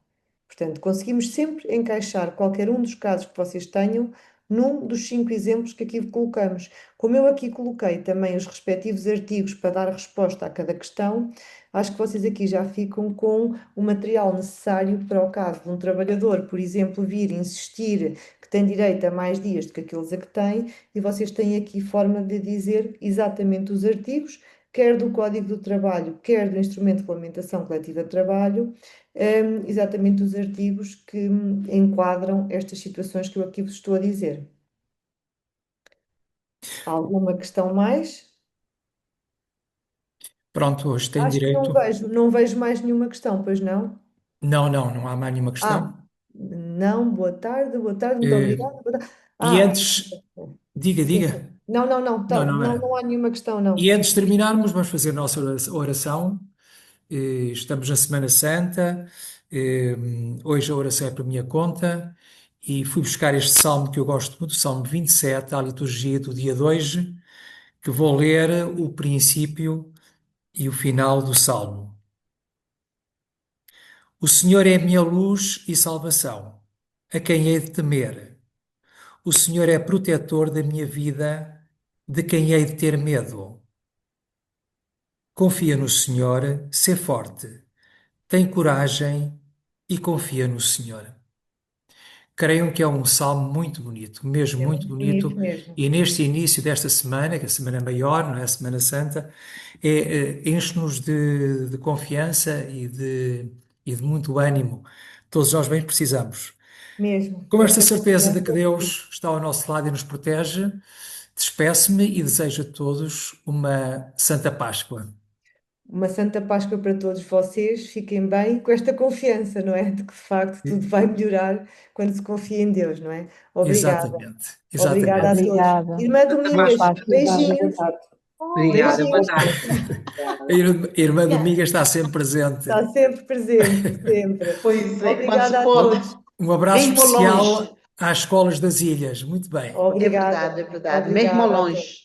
Portanto, conseguimos sempre encaixar qualquer um dos casos que vocês tenham num dos 5 exemplos que aqui colocamos. Como eu aqui coloquei também os respectivos artigos para dar resposta a cada questão, acho que vocês aqui já ficam com o material necessário para o caso de um trabalhador, por exemplo, vir insistir que tem direito a mais dias do que aqueles a que tem, e vocês têm aqui forma de dizer exatamente os artigos, quer do Código do Trabalho, quer do Instrumento de Regulamentação Coletiva de Trabalho, exatamente os artigos que enquadram estas situações que eu aqui vos estou a dizer. Alguma questão mais? Pronto, hoje tem Acho que direito. não vejo mais nenhuma questão, pois não? Não, não, não há mais nenhuma questão. Não, boa tarde, muito Eh, obrigada. Boa tarde. e Ah, antes, diga, sim, diga. sim. Não, não, não, Não, não não, é. não há nenhuma questão, E não. antes de terminarmos, vamos fazer a nossa oração. Estamos na Semana Santa. Eh, Hoje a oração é por minha conta. E fui buscar este salmo que eu gosto muito, o Salmo 27, à liturgia do dia de hoje, que vou ler o princípio e o final do salmo. O Senhor é a minha luz e salvação. A quem hei de temer? O Senhor é protetor da minha vida. De quem hei de ter medo? Confia no Senhor, sê forte. Tem coragem e confia no Senhor. Creio que é um salmo muito bonito, mesmo É muito muito bonito bonito. mesmo. E neste início desta semana, que é a semana maior, não é a Semana Santa, enche-nos de confiança e de muito ânimo. Todos nós bem precisamos. mesmo. Com esta Essa certeza de que confiança. Deus está ao nosso lado e nos protege, despeço-me e desejo a todos uma Santa Páscoa. Uma Santa Páscoa para todos vocês. Fiquem bem com esta confiança, não é? De que de facto tudo vai melhorar quando se confia em Deus, não é? Obrigada. Exatamente, Obrigada a exatamente. todos. Obrigada. Irmã Boa Domingas, Páscoa. beijinhos. Obrigada, boa Beijinhos. tarde. A irmã Dominga está sempre presente. Está sempre presente, sempre. Pois é, quando Obrigada se a pode, todos. Um abraço mesmo ao longe. especial às escolas das ilhas. Muito bem. Obrigada. É verdade, mesmo ao Obrigada a todos. longe.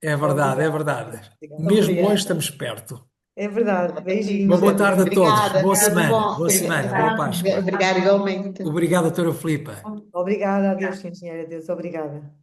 É verdade, é Obrigada. verdade. Obrigada. Mesmo Obrigada. longe estamos perto. É verdade. Uma Beijinhos. boa tarde a todos. Obrigada, Boa tudo semana. bom. Boa semana. Boa Páscoa. Obrigada igualmente. Obrigado, doutora Filipa. Obrigada. Adeus, engenheira. Adeus. Obrigada.